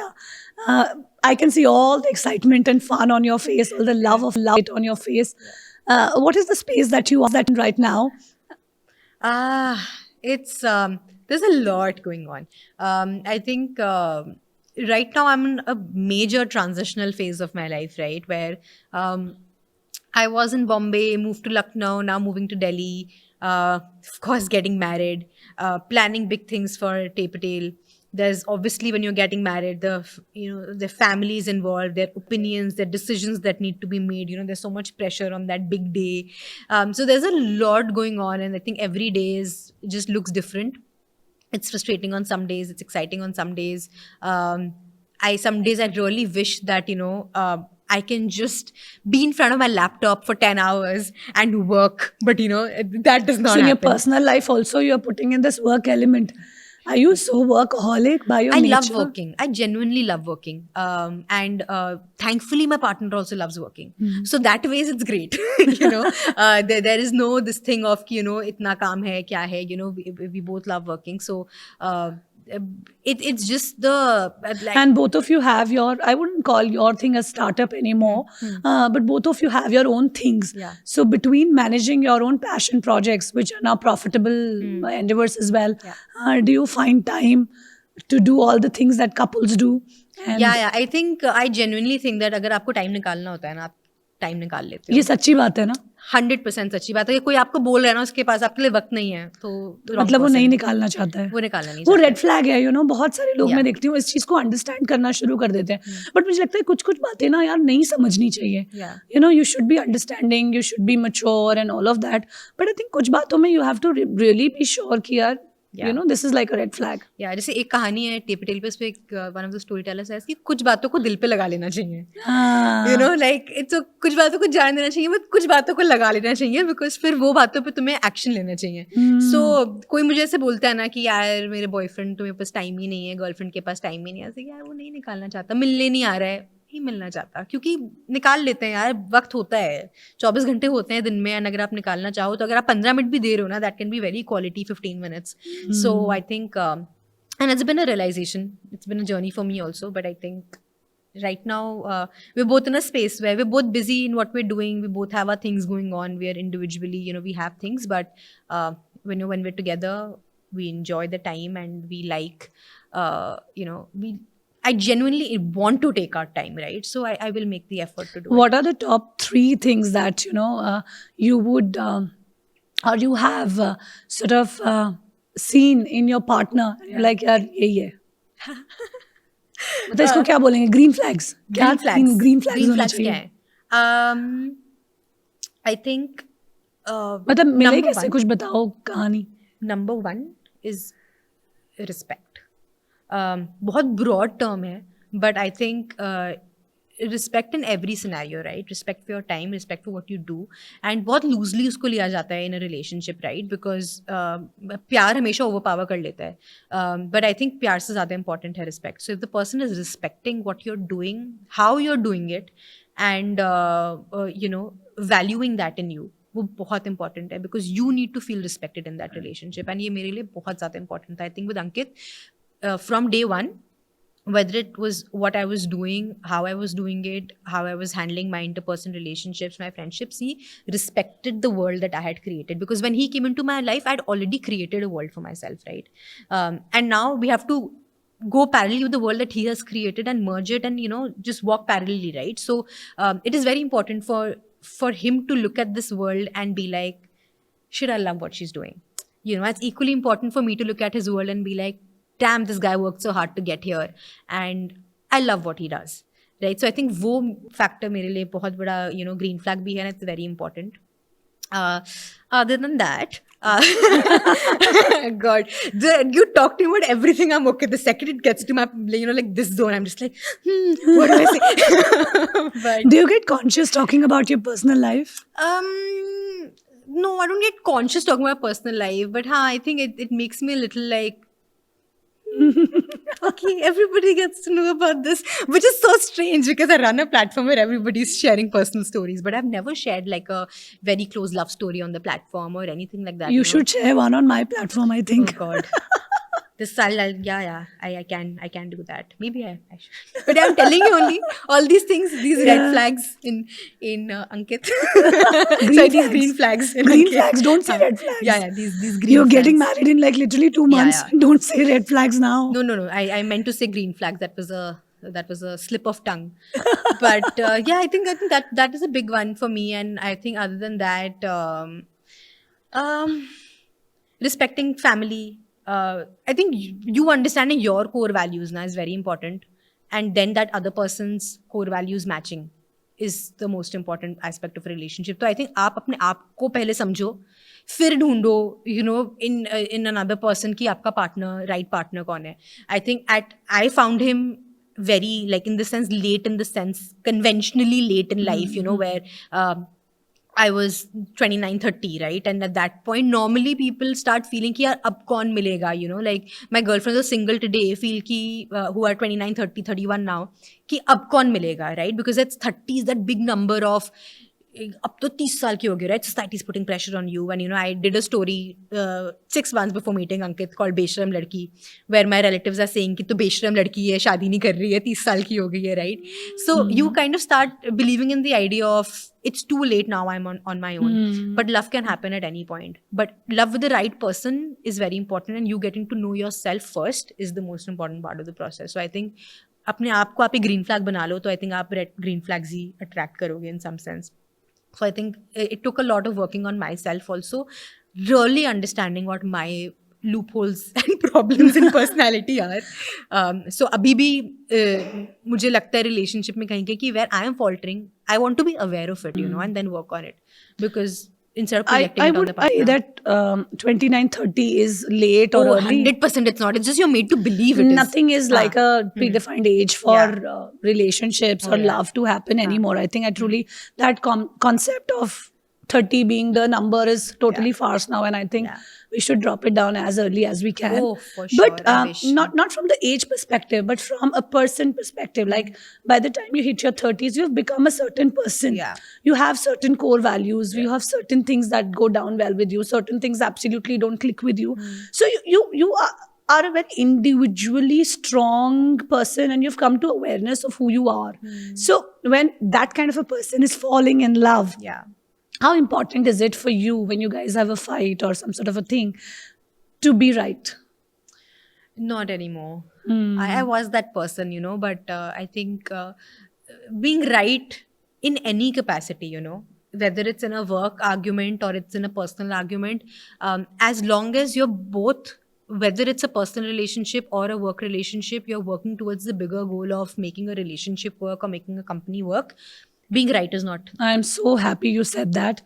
I can see all the excitement and fun on your face, all the love on your face. What is the space that you are in right now? It's there's a lot going on. I think right now I'm in a major transitional phase of my life, right? Where I was in Bombay, moved to Lucknow, now moving to Delhi. Of course, getting married, planning big things for Tail. There's obviously when you're getting married, the families involved, their opinions, their decisions that need to be made. There's so much pressure on that big day. So there's a lot going on, and I think every day just looks different. It's frustrating on some days, it's exciting on some days. Some days I really wish that I can just be in front of my laptop for 10 hours and work. But, that does not So in your happen. personal life also, you're putting in this work element. Are you so workaholic by your I nature? love working. I genuinely love working. And thankfully, my partner also loves working. So that ways, it's great. There is no this thing of, itna kaam hai, kya hai, we both love working. So it's just the, like, And both of you have your, I wouldn't call your thing a startup anymore, but both of you have your own things. Yeah. So between managing your own passion projects, which are now profitable endeavors as well, do you find time to do all the things that couples do? And yeah, I think I genuinely think that अगर आपको time निकालना होता है ना, आप time निकाल लेते हो. ये सच्ची बात है ना? 100% सच्ची बात है कि कोई आपको बोल रहा है ना, उसके पास आपके लिए वक्त नहीं है, तो मतलब वो नहीं निकालना चाहता है, वो निकालना नहीं वो चाहता. रेड फ्लैग है. बहुत सारे लोग मैं देखती हूँ इस चीज को अंडरस्टैंड करना शुरू कर देते हैं, बट मुझे लगता है कुछ कुछ बातें ना यार नहीं समझनी चाहिए. You should be understanding, you should be mature and all of that, but I think कुछ बातों में you have to really be sure कि यार this is like a red flag. जैसे एक कहानी है टेल पे, उसपे one of the storytellers says कि कुछ बातों को दिल पे लगा लेना चाहिए. Like it's कुछ बातों को जान देना चाहिए, बट कुछ बातों को लगा लेना चाहिए, बिकॉज फिर वो बातों पे तुम्हें एक्शन लेना चाहिए. So कोई मुझे ऐसे बोलता है ना कि यार मेरे बॉयफ्रेंड, तुम्हें पास टाइम ही नहीं है, गर्लफ्रेंड के पास टाइम ही नहीं है, ऐसे यार वो नहीं निकालना चाहता, मिलने नहीं आ रहा है, नहीं मिलना चाहता, क्योंकि निकाल लेते हैं यार, वक्त होता है, 24 घंटे होते हैं दिन में, एंड अगर आप निकालना चाहो तो अगर आप 15 मिनट भी दे रहे हो ना, that can be very quality 15 minutes. So I think and it's been a realisation, it's been a journey for me also, but I think right now we're both in a space where we're both busy in what we're doing, we both have our things going on, we are individually, we have things, but when we're together, we enjoy the time, and we like I genuinely want to take our time, right? So I will make the effort to do it. What are the top 3 things that you would or you have sort of seen in your partner and you're like यार यही है? मतलब इसको क्या बोलेंगे? Green flags? Green flags. Green flags क्या है? I think मतलब मिले कैसे, कुछ बताओ कहानी. Number 1 is respect. बहुत ब्रॉड टर्म है, but I think respect in every scenario, right? Respect for your time, respect for what you do, and बहुत लूजली उसको लिया जाता है इन अ रिलेशनशिप, राइट? बिकॉज प्यार हमेशा ओवर पावर कर लेता है, बट आई थिंक प्यार से ज़्यादा इंपॉर्टेंट है respect. So if the person is respecting what you are doing, how you are doing it, and valuing that in you, वो बहुत इंपॉर्टेंट है, because you need to feel respected in that relationship. And ये मेरे लिए बहुत ज़्यादा important था. I think with Ankit, from day one, whether it was what I was doing, how I was doing it, how I was handling my interpersonal relationships, my friendships, he respected the world that I had created, because when he came into my life, I had already created a world for myself, right? And now we have to go parallel with the world that he has created and merge it and just walk parallelly, right? So it is very important for him to look at this world and be like, shit, I love what she's doing. It's equally important for me to look at his world and be like, damn, this guy worked so hard to get here, and I love what he does, right? So I think वो factor मेरे लिए बहुत बड़ा green flag भी है, and it's very important. Other than that, God, you talk to me about everything, I'm okay. The second it gets to my like this zone, I'm just like, what do I say? But do you get conscious talking about your personal life? No, I don't get conscious talking about personal life, but I think it makes me a little like, okay, everybody gets to know about this, which is so strange because I run a platform where everybody's sharing personal stories, but I've never shared like a very close love story on the platform or anything like that. You should share one on my platform, I think. Oh God. This I can do that. Maybe I should. But I'm telling you only all these things, these red flags in Ankit. These green flags. Green flags. Don't say red flags. Yeah. These green. You're flags. Getting married in like literally 2 months. Yeah. Don't say red flags now. No. I meant to say green flags. That was a slip of tongue. But I think that is a big one for me. And I think other than that, respecting family. I think you understanding your core values now is very important, and then that other person's core values matching is the most important aspect of a relationship. So I think आप अपने आप को पहले समझो, फिर ढूंढो in another person कि आपका right partner कौन है. I think I found him very, like, in the sense late, in the sense conventionally late in life, where I was 29, 30, right? And at that point, normally people start feeling कि यार अब कौन मिलेगा, you know, like my girlfriends are single today, feel कि who are 29, 30, 31 now, कि अब कौन मिलेगा, right? Because it's 30 is that big number of अब तो 30 साल की हो गई, right? Society is putting pressure on you. And you know, I did a story 6 months before meeting Ankit called बेशरम लड़की, where my relatives are saying कि तो बेशरम लड़की है, शादी नहीं कर रही है, 30 साल की हो गई है, right? So you kind of start believing in the idea of it's too late now, I'm on my own. But love can happen at any point. But love with the right person is very important, and you getting to know yourself first is the most important part of the process. So I think अपने आप को आप एक green flag बना लो, तो I think आप green flags ही attract करोगे in some sense. So I think it took a lot of working on myself also, really understanding what my loopholes and problems in personality are. So अभी भी मुझे लगता है relationship में कहीं कि where I am faltering, I want to be aware of it, you know, and then work on it. Because instead of projecting it on the partner. I would say that 29, 30 is late or early. 100% it's not. It's just you're made to believe it is. Nothing is like a predefined age for relationships or love to happen anymore. I think I truly, that concept of 30 being the number is totally farce now, and I think we should drop it down as early as we can. Oh, for sure. But not from the age perspective, but from a person perspective. Like by the time you hit your 30s, you've become a certain person. Yeah. You have certain core values. You have certain things that go down well with you. Certain things absolutely don't click with you. So you are a very individually strong person, and you've come to awareness of who you are. So when that kind of a person is falling in love, how important is it for you when you guys have a fight or some sort of a thing to be right? Not anymore. I was that person, you know, but I think being right in any capacity, you know, whether it's in a work argument or it's in a personal argument, as long as you're both, whether it's a personal relationship or a work relationship, you're working towards the bigger goal of making a relationship work or making a company work. Being right is not. I'm so happy you said that.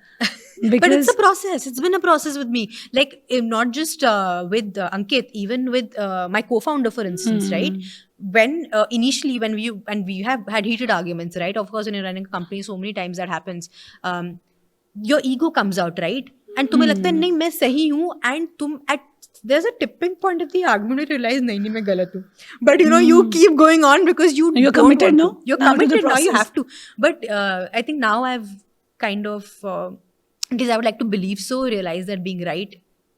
Because But it's a process. It's been a process with me. Like, not just with Ankit, even with my co-founder, for instance, right? When initially, when we have had heated arguments, right? Of course, when you're running a company, so many times that happens. Your ego comes out, right? And तुम्हें लगता है नहीं मैं सही हूँ, and तुम at there's a tipping point of the argument you realize नहीं मैं गलत हूँ, but you know you keep going on because you're committed, no? You're Now committed now, you process. have to. But I think now I've kind of because I would like to believe so, realize that being right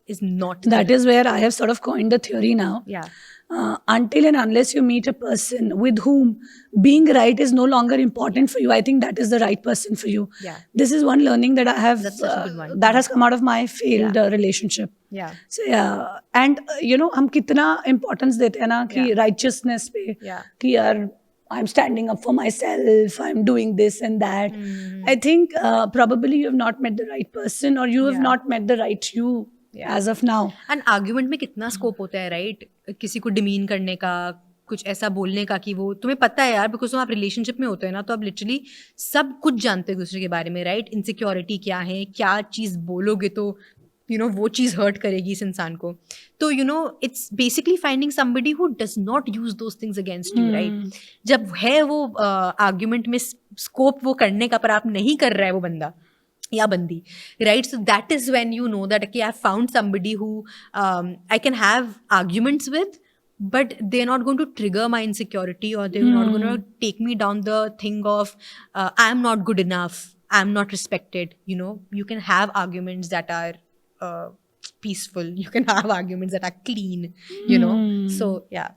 is not that is where I have sort of coined the theory now. Until and unless you meet a person with whom being right is no longer important for you, I think that is the right person for you. This is one learning that I have that has come out of my failed relationship. So and you know हम कितना importance देते हैं ना कि righteousness पे कि यार I'm standing up for myself, I'm doing this and that. I think probably you have not met the right person, or you have not met the right you as of now. And argument में कितना scope होता है, right? किसी को demean करने का, कुछ ऐसा बोलने का कि वो तुम्हें पता है यार, बिकॉज तुम आप रिलेशनशिप में होते हैं ना, तो आप लिटरली सब कुछ जानते हैं दूसरे के बारे में, राइट? इनसिक्योरिटी क्या है, क्या चीज़ बोलोगे तो यू नो वो चीज़ हर्ट करेगी इस इंसान को. तो you know it's basically finding somebody who does not use those things against you, right? जब है वो आर्ग्यूमेंट में स्कोप वो करने का, पर आप नहीं कर रहा है वो बंदा या बंदी, right? So that is when you know that I have found somebody who I can have arguments with, but they're not going to trigger my insecurity, or they're not going to take me down the thing of I'm not good enough, I'm not respected. You know, you can have arguments that are peaceful, you can have arguments that are clean, you know. So yeah,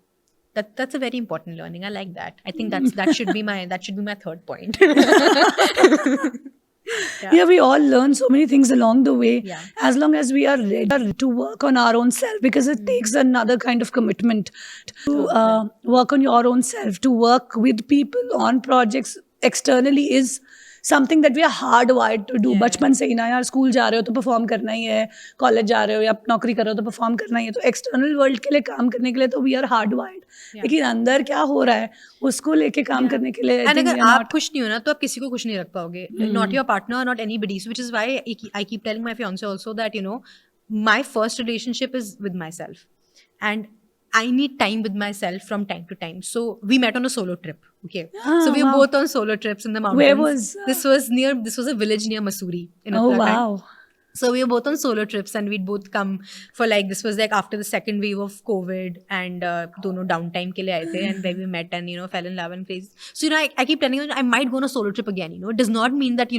that's a very important learning. I like that. I think that should be my third point. Yeah, we all learn so many things along the way, as long as we are ready to work on our own self, because it takes another kind of commitment to work on your own self, to work with people on projects externally is something that we are hardwired to do. बचपन से ही ना यार, school जा रहे हो तो perform करना ही है, कॉलेज जा रहे हो या नौकरी कर रहे हो तो परफॉर्म करना ही है. तो एक्सटर्नल वर्ल्ड के लिए काम करने के लिए तो वी आर हार्डवायर्ड, लेकिन अंदर क्या हो रहा है उसको लेके काम करने के लिए अगर आप खुश नहीं हो ना, तो आप किसी को खुश नहीं रख पाओगे. Not your partner, not anybody. Which is why I keep telling my fiance also that you know my first relationship is with myself, and I need time with myself from time to time. So we met on a solo trip. Okay. Ah, So we were wow. both on solo trips in the Where mountains. was? This was a village near Mussoorie in Oh, Uttarakhand. wow. So we were both on solo trips and we'd both come for like, this was like after the second wave of COVID and dono downtime ke liye aaye the, and where we met and, fell in love and crazy. So, I keep telling you, I might go on a solo trip again, It does not mean that,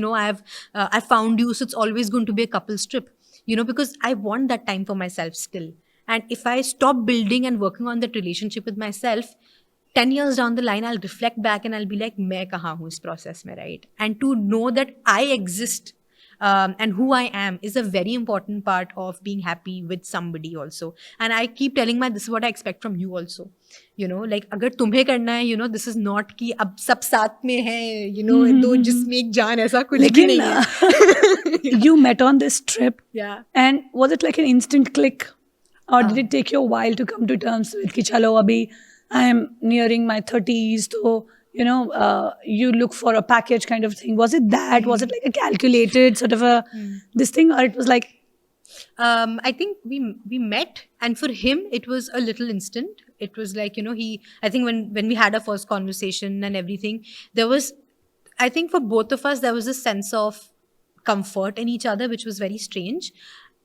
I found you, so it's always going to be a couple's trip, because I want that time for myself still. And if I stop building and working on that relationship with myself, 10 years down the line, I'll reflect back and I'll be like, मैं कहाँ हूँ इस process में, right? And to know that I exist and who I am is a very important part of being happy with somebody also. And I keep telling this is what I expect from you also. Like अगर तुम्हें करना है, this is not कि अब सब साथ में है, दो जिसमें एक जान, ऐसा कुछ भी नहीं है. You met on this trip. Yeah. And was it like an instant click? Or did it take you a while to come to terms with कि चलो अभी I am nearing my 30s, so you look for a package kind of thing. Was it that? Was it like a calculated sort of a this thing, or it was like? I think we met, and for him it was a little instant. It was like, I think when we had our first conversation and everything, there was, I think for both of us, there was a sense of comfort in each other, which was very strange.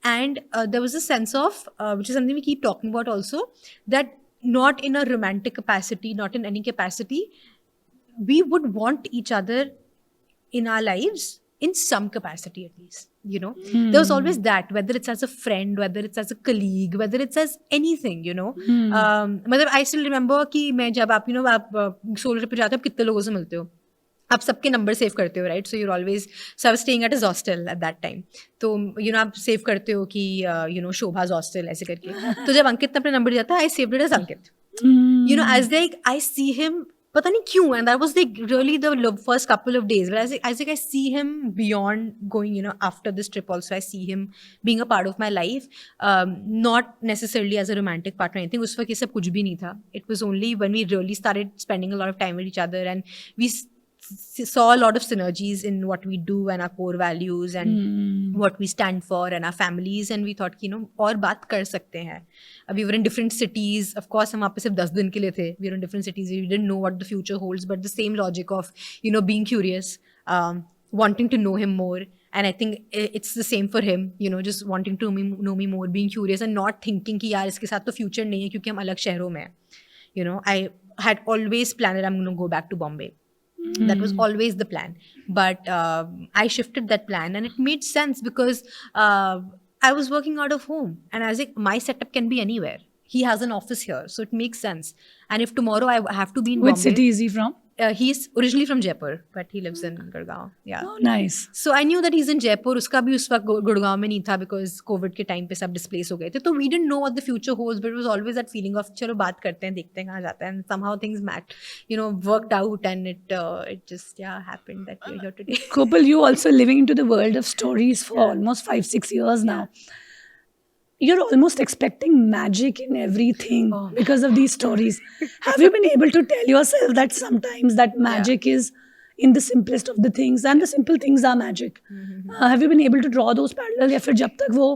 And there was a sense of, which is something we keep talking about also, that not in a romantic capacity, not in any capacity, we would want each other in our lives in some capacity at least, There was always that, whether it's as a friend, whether it's as a colleague, whether it's as anything, I still remember कि मैं जब आप, आप solo trip पे जाते हो, आप कितने लोगों से मिलते हो, आप सबके नंबर सेव करते हो, right? So you're always, so I was staying at his hostel eight that time, तो आप सेव करते हो कि शोभाज हॉस्टल ऐसे करके. तो जब अंकित ने अपना नंबर दिया था, I saved it as Ankit, as like I see him, पता नहीं क्यों, and that was like really the first couple of days, but I see him beyond going, after this trip also, I see him being a part of my life, not necessarily as a romantic partner or anything. उस वक्त ये सब कुछ भी नहीं था. It was only when we really started spending a lot of time with each other, and we saw a lot of synergies in what we do and our core values and what we stand for and our families, and we thought कि और बात कर सकते हैं. We were in different cities, of course हम वहाँ पे सिर्फ 10 दिन के लिए थे. We were in different cities, we didn't know what the future holds, but the same logic of being curious, wanting to know him more, and I think it's the same for him, just wanting to know me more, being curious and not thinking कि यार इसके साथ तो future नहीं है क्योंकि हम अलग शहरों में हैं. I had always planned that I'm going to go back to Bombay. That was always the plan, but I shifted that plan, and it made sense because I was working out of home, and I was like, my setup can be anywhere. He has an office here, so it makes sense. And if tomorrow I have to be in Which Bombay, city is he from? He's originally from Jaipur, but he lives in Gurgaon. Yeah. Oh, nice. So I knew that he's in Jaipur. उसका भी उस वक्त गुड़गांव में नहीं था because COVID के time पे सब displace हो गए थे. तो we didn't know what the future holds, but it was always that feeling of चलो बात करते हैं, देखते हैं कहाँ जाता है. And somehow things worked out, and it just happened that we're here today. Kopal, you also living into the world of stories for almost 5-6 years now. You're almost expecting magic in everything because of these stories. Have you been able to tell yourself that sometimes that magic is in the simplest of the things, and the simple things are magic? Have you been able to draw those parallels, या फिर जब तक वो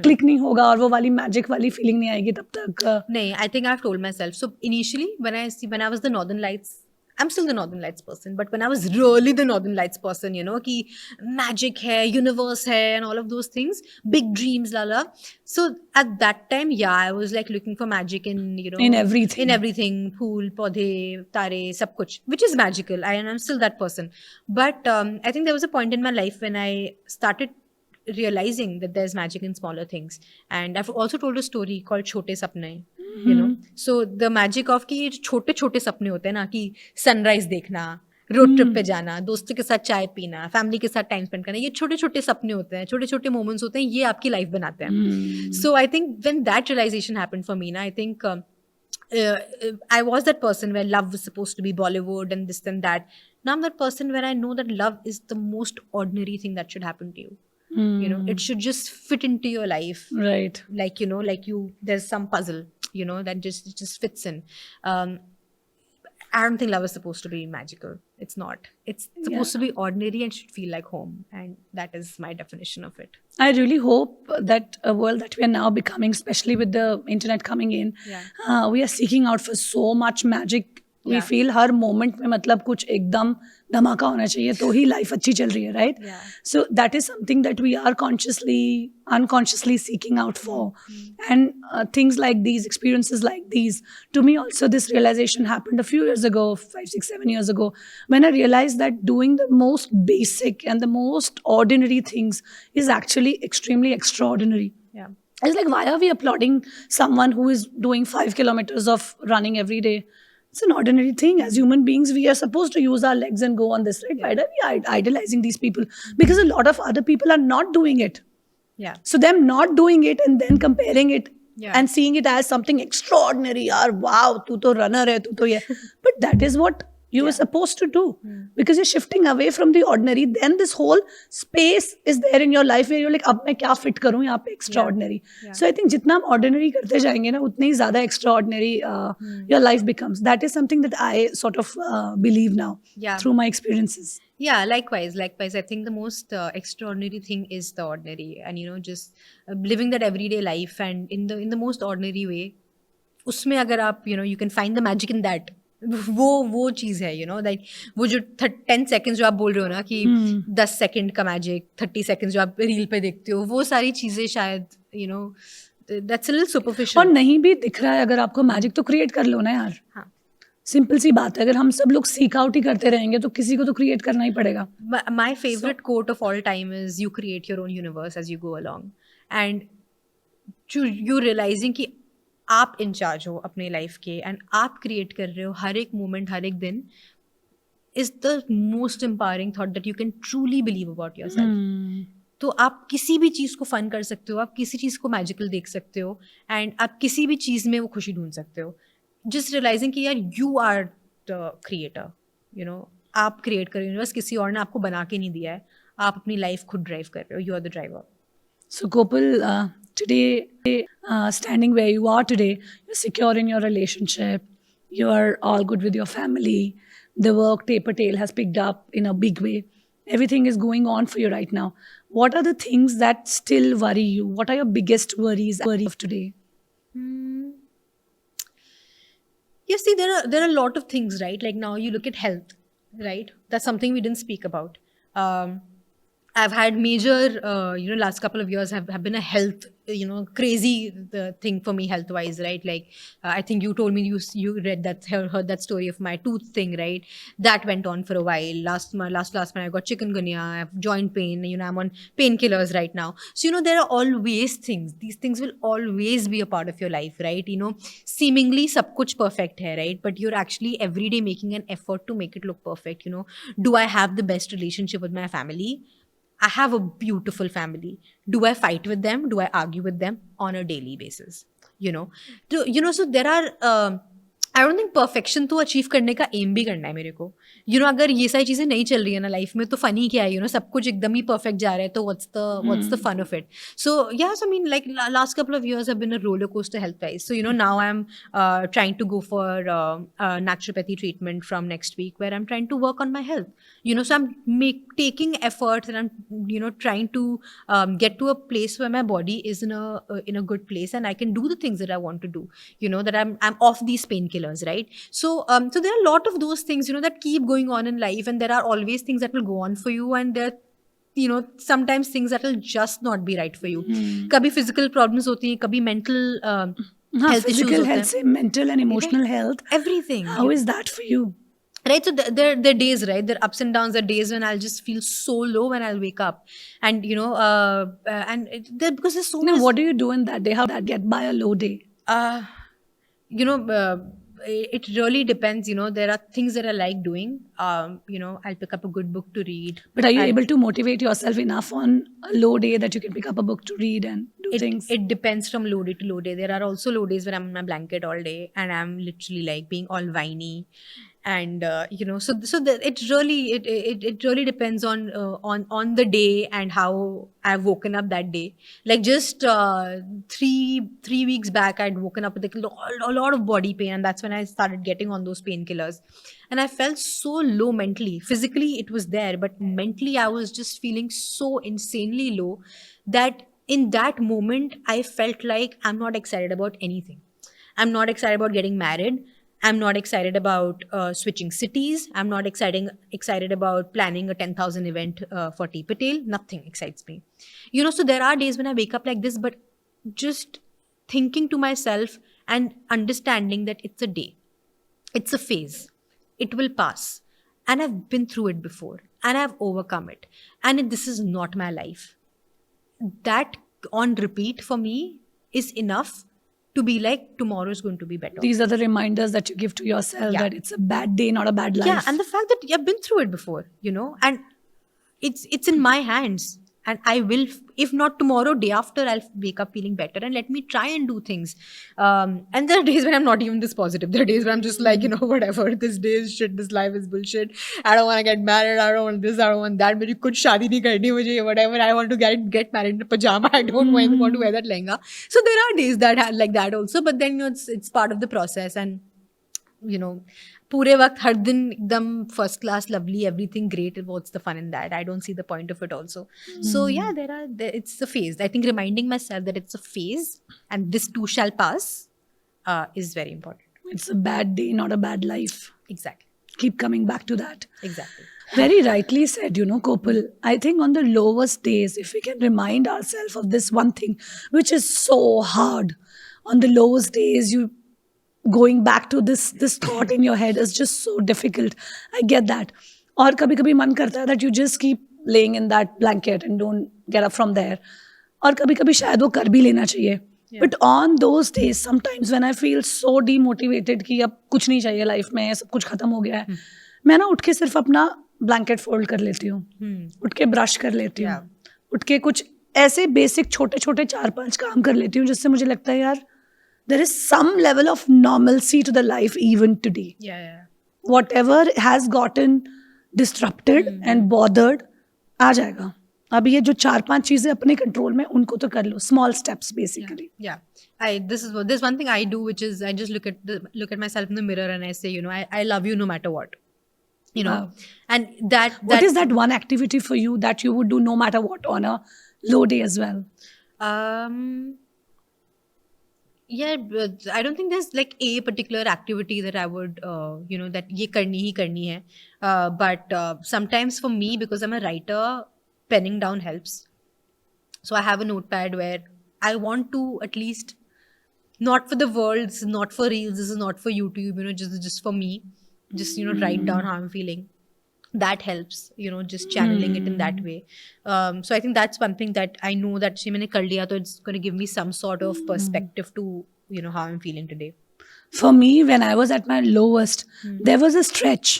click नहीं होगा और वो वाली magic वाली feeling नहीं आएगी तब तक? नहीं, I think I've told myself. So initially when I was the Northern Lights, I'm still the Northern Lights person, but when I was really the Northern Lights person, कि magic है, universe है, and all of those things, big dreams, lala. So at that time, I was like looking for magic in, in everything, phool, पौधे, तारे, सब कुछ, which is magical. I'm still that person. But I think there was a point in my life when I started realizing that there's magic in smaller things. And I've also told a story called छोटे सपने. So the magic of कि छोटे छोटे सपने होते हैं ना, कि सनराइज देखना, रोड ट्रिप पे जाना, दोस्तों के साथ चाय पीना, फैमिली के साथ टाइम स्पेंड करना, ये छोटे छोटे सपने होते हैं, छोटे छोटे मोमेंट्स होते हैं, ये आपकी लाइफ बनाते हैं. So I think when that realization happened for me, I think I was that person where love was supposed to be Bollywood and this and that. Now I'm that person where I know that love is the most ordinary thing that should happen to you. It should just fit into your life, right? Like there's some puzzle, that just fits in. I don't think love is supposed to be magical. It's not. It's supposed to be ordinary and should feel like home. And that is my definition of it. I really hope that a world that we are now becoming, especially with the internet coming in, we are seeking out for so much magic. We feel her moment में मतलब कुछ एकदम धमाका होना चाहिए तो ही life अच्छी चल रही है, right? So that is something that we are consciously, unconsciously seeking out for. And things like these, experiences like these, to me also this realization happened a few years ago, 5, 6, 7 years ago, when I realized that doing the most basic and the most ordinary things is actually extremely extraordinary. Yeah. It's like, why are we applauding someone who is doing 5 kilometers of running every day? It's an ordinary thing. As human beings, we are supposed to use our legs and go on this, right? Why are we idolizing these people? Because a lot of other people are not doing it. Yeah. So them not doing it and then comparing it and seeing it as something extraordinary, or wow, tu to runner hai, tu to ye. But that is what you were supposed to do, because you're shifting away from the ordinary. Then this whole space is there in your life where you're like, अब मैं क्या fit करूँ यहाँ पे extraordinary. So I think जितना हम ordinary करते जाएंगे ना, उतने ही ज़्यादा extraordinary your life becomes. That is something that I sort of believe now through my experiences. Yeah, likewise. I think the most extraordinary thing is the ordinary, and just living that everyday life, and in the most ordinary way. उसमें अगर आप you can find the magic in that. वो चीज़ है like वो जो 10 seconds जो आप बोल रहे हो ना कि 10 सेकेंड का मैजिक, 30 सेकेंड्स जो आप रील पे देखते हो, वो सारी चीज़ें शायद दैट्स अ लिटिल सुपरफिशियल. और नहीं भी दिख रहा है अगर आपको मैजिक, तो क्रिएट कर लो ना यार. हाँ, सिंपल सी बात है. अगर हम सब लोग सीक आउट ही करते रहेंगे तो किसी को तो क्रिएट करना ही पड़ेगा. My favourite quote of all time is you create your own universe as you go along, and you realising कि आप इंचार्ज हो अपने लाइफ के, एंड आप क्रिएट कर रहे हो हर एक मोमेंट, हर एक दिन, is the most empowering thought that you can truly believe about your self. तो आप किसी भी चीज़ को फन कर सकते हो, आप किसी चीज़ को मैजिकल देख सकते हो, एंड आप किसी भी चीज़ में वो खुशी ढूंढ सकते हो. जस्ट रियलाइजिंग कि यार यू आर द क्रिएटर, आप क्रिएट कर यूनिवर्स, किसी और ने आपको बना के नहीं दिया है, आप अपनी लाइफ खुद ड्राइव कर रहे हो, you are the driver. So Kopal, today, standing where you are today, you're secure in your relationship, you are all good with your family, the work taper tail has picked up in a big way, everything is going on for you right now. What are the things that still worry you? What are your biggest worries of today? You see, there are a lot of things, right? Like now you look at health, right? That's something we didn't speak about. I've had major, last couple of years have been a health, crazy thing for me health-wise, right? Like, I think you told me you read that, heard that story of my tooth thing, right? That went on for a while. Last month I got chikungunya, I have joint pain, I'm on painkillers right now. So, there are always things. These things will always be a part of your life, right? Seemingly sab kuch perfect hai, right? But you're actually every day making an effort to make it look perfect, Do I have the best relationship with my family? I have a beautiful family. Do I fight with them? Do I argue with them on a daily basis? So there are, I don't think perfection तो achieve करने का aim भी करना है मेरे को. अगर ये सारी चीज़ें नहीं चल रही है ना लाइफ में, तो funny क्या है, सब कुछ एकदम ही perfect जा रहा है, तो what's the fun of it? So yes, I mean, like last couple of years have been a roller coaster health-wise. So now I'm trying to go for naturopathy treatment from next week, where I'm trying to work on my health. So I'm taking efforts, and I'm trying to get to a place where my body is in a good place, and I can do the things that I want to do. That I'm off these painkillers, right? So there are a lot of those things that keep going on in life, and there are always things that will go on for you, and there sometimes things that will just not be right for you. Kabhi physical problems hoti hain, kabhi mental health issues physical hote health, hain. mental and emotional health, everything. How is that for you? Right, so there are days, right? There are ups and downs. There are days when I'll just feel so low when I'll wake up, and because there's so much. What do you do in that day? How do you get by a low day? It really depends. There are things that I like doing. I'll pick up a good book to read. But are you able to motivate yourself enough on a low day that you can pick up a book to read and do things? It depends from low day to low day. There are also low days where I'm in my blanket all day and I'm literally like being all whiny. and it really depends on the day and how I've woken up that day. Like just 3 weeks back, I'd woken up with a lot of body pain, and that's when I started getting on those painkillers. And I felt so low mentally. Physically it was there, but mentally I was just feeling so insanely low that in that moment I felt like I'm not excited about anything. I'm not excited about getting married. I'm not excited about switching cities. I'm not excited about planning a 10,000 event for T Patel. Nothing excites me. So there are days when I wake up like this, but just thinking to myself and understanding that it's a day, it's a phase, it will pass. And I've been through it before and I've overcome it. And this is not my life. That on repeat for me is enough to be like, tomorrow is going to be better. These are the reminders that you give to yourself that it's a bad day, not a bad life. Yeah, and the fact that I've been through it before, and it's in my hands. And I will, if not tomorrow, day after, I'll wake up feeling better and let me try and do things. And there are days when I'm not even this positive. There are days when I'm just like, whatever, this day is shit, this life is bullshit. I don't want to get married, I don't want this, I don't want that. Meri kuch shaadi nahi karni mujhe, whatever. I want to get married in a pajama. I don't want to wear that lehenga. So there are days that are like that also. But then, it's part of the process. And, पूरे वक्त हर दिन एकदम first class lovely everything great what's the fun in that I don't see the point of it also so yeah it's a phase. I think reminding myself that it's a phase and this too shall pass is very important. It's a bad day, not a bad life. Exactly. Keep coming back to that. Exactly. Very rightly said, Kopal. I think on the lowest days, if we can remind ourselves of this one thing, which is so hard, on the lowest days, going back to this thought in your head is just so difficult. I get that. Or kabhi man karta hai that you just keep laying in that blanket and don't get up from there. Or kabhi shayad wo kar bhi lena chahiye. Yeah. But on those days, sometimes when I feel so demotivated कि अब कुछ नहीं चाहिए life में, सब कुछ खत्म हो गया है, मैं ना उठ के सिर्फ अपना ब्लैंकेट फोल्ड कर लेती हूँ, उठ के ब्रश कर लेती हूँ, उठ के कुछ ऐसे बेसिक छोटे छोटे 4-5 काम कर लेती हूँ जिससे मुझे लगता है यार there is some level of normalcy to the life even today. Yeah. Whatever has gotten disrupted and bothered, आ जाएगा. अभी ये जो 4-5 चीजें अपने कंट्रोल में उनको तो कर लो. Small steps basically. Yeah. This one thing I do, which is I just look at myself in the mirror and I say, I love you no matter what. Wow. And that what is that one activity for you that you would do no matter what on a low day as well? Yeah, I don't think there's like a particular activity that I would, that ye karni hai. But sometimes for me, because I'm a writer, penning down helps. So I have a notepad where I want to at least, not for the world, this is not for reels, this is not for YouTube, just for me, just, write down how I'm feeling. That helps, just channeling it in that way. So I think that's one thing that I know that she maine kar liya, so it's going to give me some sort of perspective to, how I'm feeling today. For me, when I was at my lowest, there was a stretch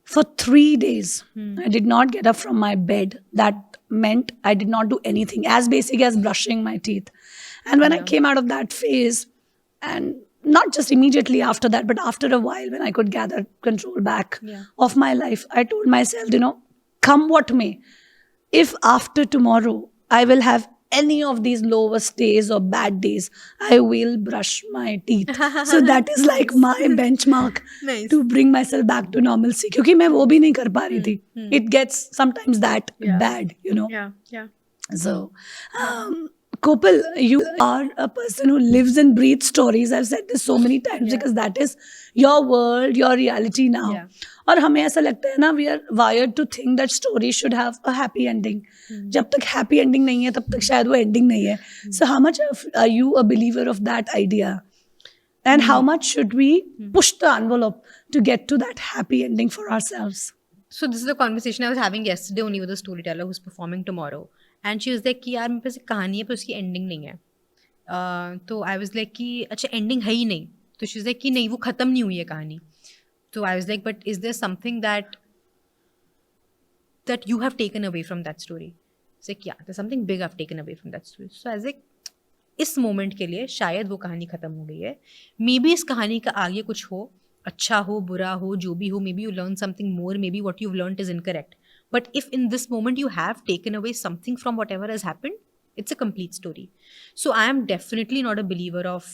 for 3 days. I did not get up from my bed. That meant I did not do anything as basic as brushing my teeth. And when I came out of that phase, and not just immediately after that, but after a while when I could gather control back of my life, I told myself, come what may, if after tomorrow I will have any of these lowest days or bad days, I will brush my teeth. So that is like my benchmark to bring myself back to normalcy. क्योंकि मैं वो भी नहीं कर पा रही थी. It gets sometimes that bad, Yeah. So, Kopal, you are a person who lives and breathes stories. I've said this so many times because that is your world, your reality now. और हमें ऐसा लगता है ना, we are wired to think that story should have a happy ending. जब तक happy ending नहीं है, तब तक शायद वो ending नहीं है. So how much are you a believer of that idea? And how much should we push the envelope to get to that happy ending for ourselves? So this is a conversation I was having yesterday only with a storyteller who's performing tomorrow. And she was like कि यार मेरे पास एक कहानी है पर उसकी ending नहीं है. तो I was like कि अच्छा ending है ही नहीं. तो she was like कि नहीं, वो ख़त्म नहीं हुई है कहानी. So I was like, but is there something that you have taken away from that story? It's like, yeah, there's something big I've taken away from that story. So I was like, इस moment के लिए शायद वो कहानी ख़त्म हो गई है. मे बी इस कहानी का आगे कुछ हो अच्छा हो बुरा हो जो भी हो, maybe you learn something more, maybe what you've learned is incorrect, but if in this moment you have taken away something from whatever has happened, it's a complete story. So I am definitely not a believer of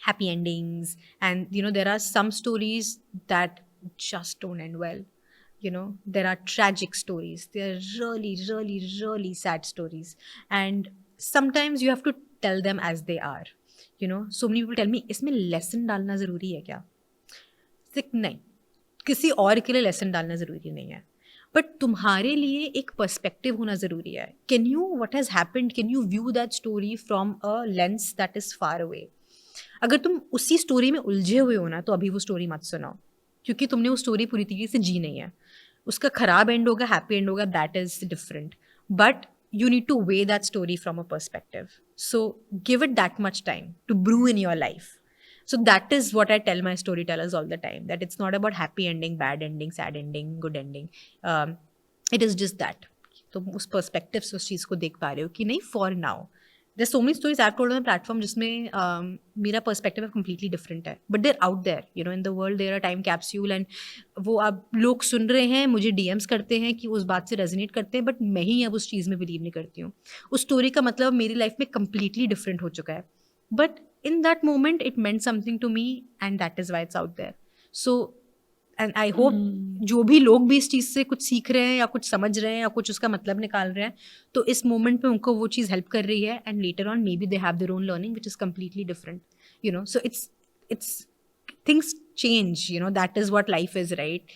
happy endings, and there are some stories that just don't end well. There are tragic stories, there are really really really sad stories, and sometimes you have to tell them as they are. So many people tell me इसमें lesson डालना ज़रूरी है क्या? सिक नहीं, किसी और के लिए लेसन डालना ज़रूरी नहीं है, बट तुम्हारे लिए एक पर्सपेक्टिव होना ज़रूरी है. Can you what has happened, can you view that story from a lens that is far away. अगर तुम उसी स्टोरी में उलझे हुए हो ना, तो अभी वो स्टोरी मत सुनाओ, क्योंकि तुमने वो स्टोरी पूरी तरीके से जी नहीं है. उसका खराब एंड होगा, हैप्पी एंड होगा, that is different, but you need to weigh that story from a perspective. So give it that much time to brew in your life. So that is what I tell my storytellers all the time, that it's not about happy ending, bad ending, sad ending, good ending. It is just that. तो उस perspective से उस चीज़ को देख पा रहे हो कि नहीं, for now. There's so many stories I've told on the platform जिसमें मेरा perspective completely different है. But they're out there, in the world. They're a time capsule, and वो अब लोग सुन रहे हैं, मुझे DMs करते हैं कि उस बात से resonate करते हैं, but मैं ही अब उस चीज़ में believe नहीं करती हूँ. उस story का मतलब मेरी life में completely different हो चुका है. But in that moment, it meant something to me, and that is why it's out there. So, and I hope जो भी लोग भी इस चीज़ से कुछ सीख रहे हैं या कुछ समझ रहे हैं या कुछ उसका मतलब निकाल रहे हैं, तो इस मोमेंट पे उनको वो चीज़ हेल्प कर रही है, and later on may be they have their own learning which is completely different. So it's things change, that is what life is, right?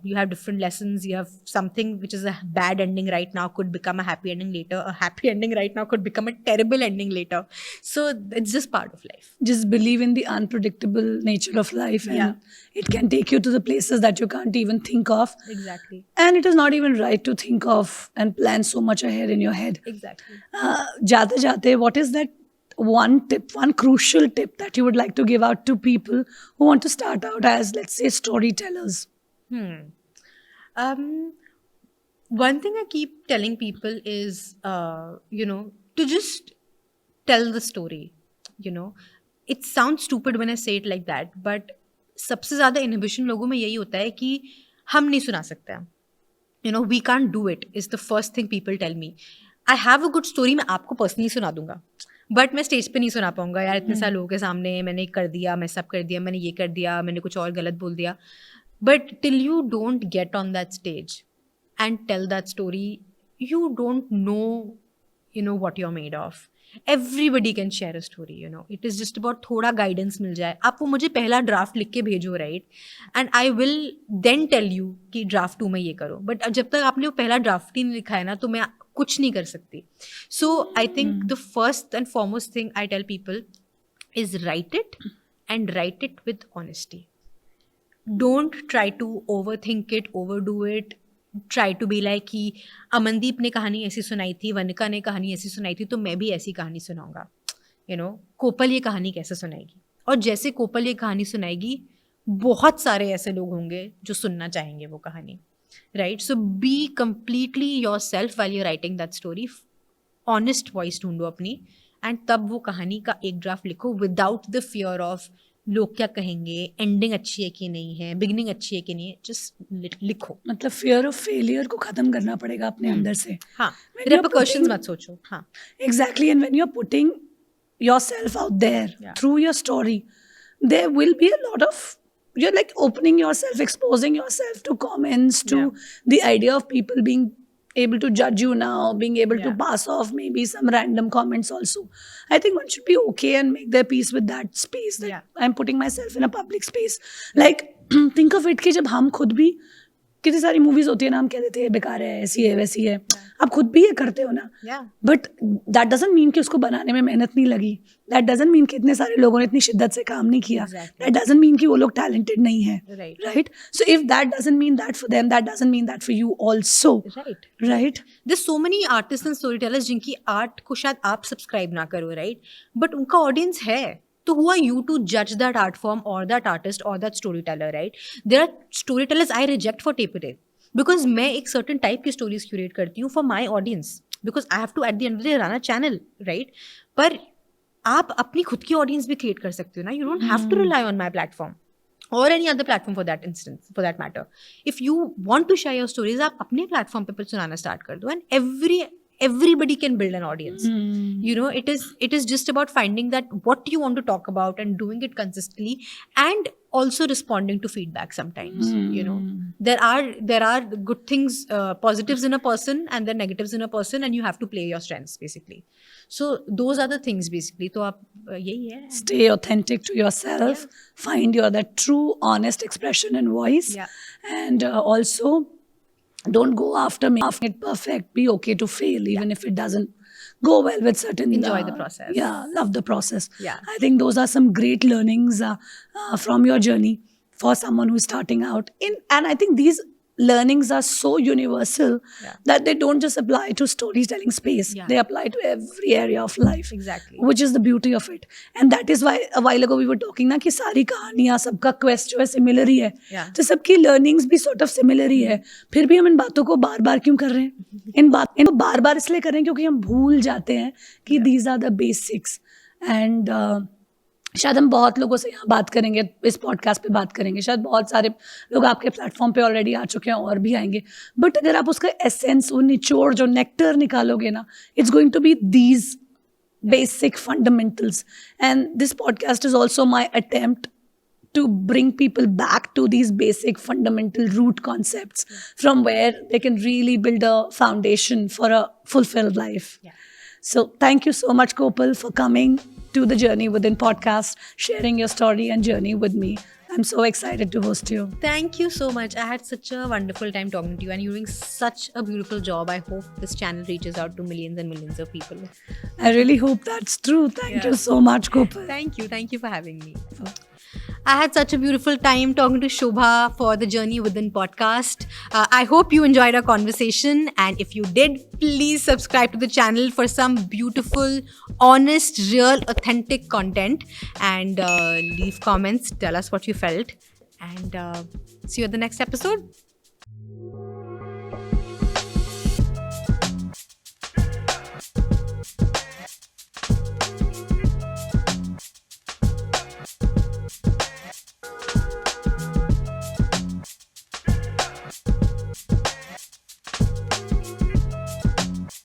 You have different lessons. You have something which is a bad ending right now could become a happy ending later. A happy ending right now could become a terrible ending later. So it's just part of life. Just believe in the unpredictable nature of life, and it can take you to the places that you can't even think of. Exactly. And it is not even right to think of and plan so much ahead in your head. Exactly. Jate jate, what is that one tip, one crucial tip that you would like to give out to people who want to start out as, let's say, storytellers? One thing I keep telling people is, to just tell the story. It sounds stupid when I say it like that, but सबसे ज़्यादा inhibition लोगों में यही होता है कि हम नहीं सुना सकते हैं. We can't do it is the first thing people tell me. I have a good story, मैं आपको personally सुना दूंगा, बट मैं स्टेज पे नहीं सुना पाऊंगा यार, इतने सारे लोगों के सामने मैंने कर दिया, मैं सब कर दिया, मैंने ये कर दिया, मैंने कुछ और गलत बोल दिया. But till you don't get on that stage and tell that story, you don't know what you are made of. Everybody can share a story. It is just about थोड़ा गाइडेंस मिल जाए. आप वो मुझे पहला ड्राफ्ट लिख के भेजो, right, and I will then tell you कि ड्राफ्ट 2 में ये करो. बट जब तक आपने वो पहला ड्राफ्ट ही नहीं लिखा है ना, तो मैं कुछ नहीं कर सकती. So I think the first and foremost thing I tell people is write it, and write it with honesty. Don't try to overthink it, overdo it. Try to be like कि अमनदीप ने कहानी ऐसी सुनाई थी, वनिका ने कहानी ऐसी सुनाई थी, तो मैं भी ऐसी कहानी सुनाऊंगा. कोपल ये कहानी कैसे सुनाएगी, और जैसे कोपल ये कहानी सुनाएगी, बहुत सारे ऐसे लोग होंगे जो सुनना चाहेंगे वो कहानी, right? So be completely yourself while you're writing that story. Honest voice ढूंढो अपनी, and तब वो कहानी का एक ड्राफ्ट लिखो without the fear of लोग क्या कहेंगे, एंडिंग अच्छी है कि नहीं है, बिगिनिंग अच्छी है कि नहीं है. जस्ट लिखो. मतलब फियर ऑफ फेलियर को खत्म करना पड़ेगा अपने अंदर से. हाँ, repercussions मत सोचो. हाँ, exactly. And when you're putting yourself out there through your story, there will be a lot of, you're like opening yourself, exposing yourself to comments, to the idea of people being able to judge you now, being able to pass off maybe some random comments also. I think one should be okay and make their peace with that space, that I'm putting myself in a public space. Like think of it कि जब हम खुद भी, कितनी सारी movies होती है ना, हम कह देते हैं बेकार है, ऐसी है वैसी है, आप खुद भी ये करते हो ना, बट दैट डजंट मीन कि उसको बनाने में मेहनत नहीं लगी. दैट डजंट मीन कि इतने सारे लोगों ने इतनी शिद्दत से काम नहीं किया. दैट डजंट मीन कि वो लोग टैलेंटेड नहीं है, right? So if that doesn't mean that for them, that doesn't mean that for you also, right? There so many artists and story tellers जिनकी आर्ट को शायद आप सब्सक्राइब ना करो, राइट, बट उनका ऑडियंस है. So who are you to judge that art form or that artist or that storyteller, right? There are storytellers I reject for tape it, because मैं एक certain type की stories curate करती हूँ for my audience, because I have to at the end of the day run a channel, right? पर आप अपनी खुद की audience भी create कर सकते हो ना. You don't have to rely on my platform. or any other platform for that instance, for that matter. If you want to share your stories, आप अपने platform पे सुनाना start कर दो, and everybody can build an audience. You know, it is just about finding that what you want to talk about and doing it consistently, and also responding to feedback sometimes. You know, there are good things, positives in a person, and there are negatives in a person, and you have to play your strengths basically. So those are the things basically. तो आप यही है. Stay authentic to yourself. Find your that true, honest expression and voice. Yeah. And also, don't go after making it perfect. Be okay to fail, even if it doesn't go well with certain. Enjoy the process. Yeah, love the process. Yeah. I think those are some great learnings from your journey for someone who's starting out. And I think these learnings are so universal that they don't just apply to storytelling space. Yeah. They apply to every area of life. Exactly. Which is the beauty of it. And that is why a while ago we were talking ना कि सारी कहानियाँ सबका quest जो है similar ही है. Yeah. तो सबकी learnings भी sort of similar ही है. फिर भी हम इन बातों को बार-बार क्यों कर रहे हैं? इनको बार-बार इसलिए कर रहे हैं क्योंकि हम भूल जाते हैं कि these are the basics. And शायद हम बहुत लोगों से यहाँ बात करेंगे, इस पॉडकास्ट पे बात करेंगे, शायद बहुत सारे लोग आपके प्लेटफॉर्म पे ऑलरेडी आ चुके हैं और भी आएंगे, बट अगर आप उसका एसेंस, वो निचोड़, जो नेक्टर निकालोगे ना, it's going to be these basic fundamentals. And this podcast is also my attempt to bring people back to these basic fundamental root concepts from where they can really build a foundation for a fulfilled life. Yeah. So thank you so much, Kopal, for coming to the Journey Within podcast, sharing your story and journey with me. I'm so excited to host you. Thank you so much. I had such a wonderful time talking to you, and you're doing such a beautiful job. I hope this channel reaches out to millions and millions of people. I really hope that's true. Thank you so much, Kopal. Thank you. Thank you for having me. I had such a beautiful time talking to Shobha for the Journey Within podcast. I hope you enjoyed our conversation. And if you did, please subscribe to the channel for some beautiful, honest, real, authentic content. And leave comments. Tell us what you felt. And see you at the next episode.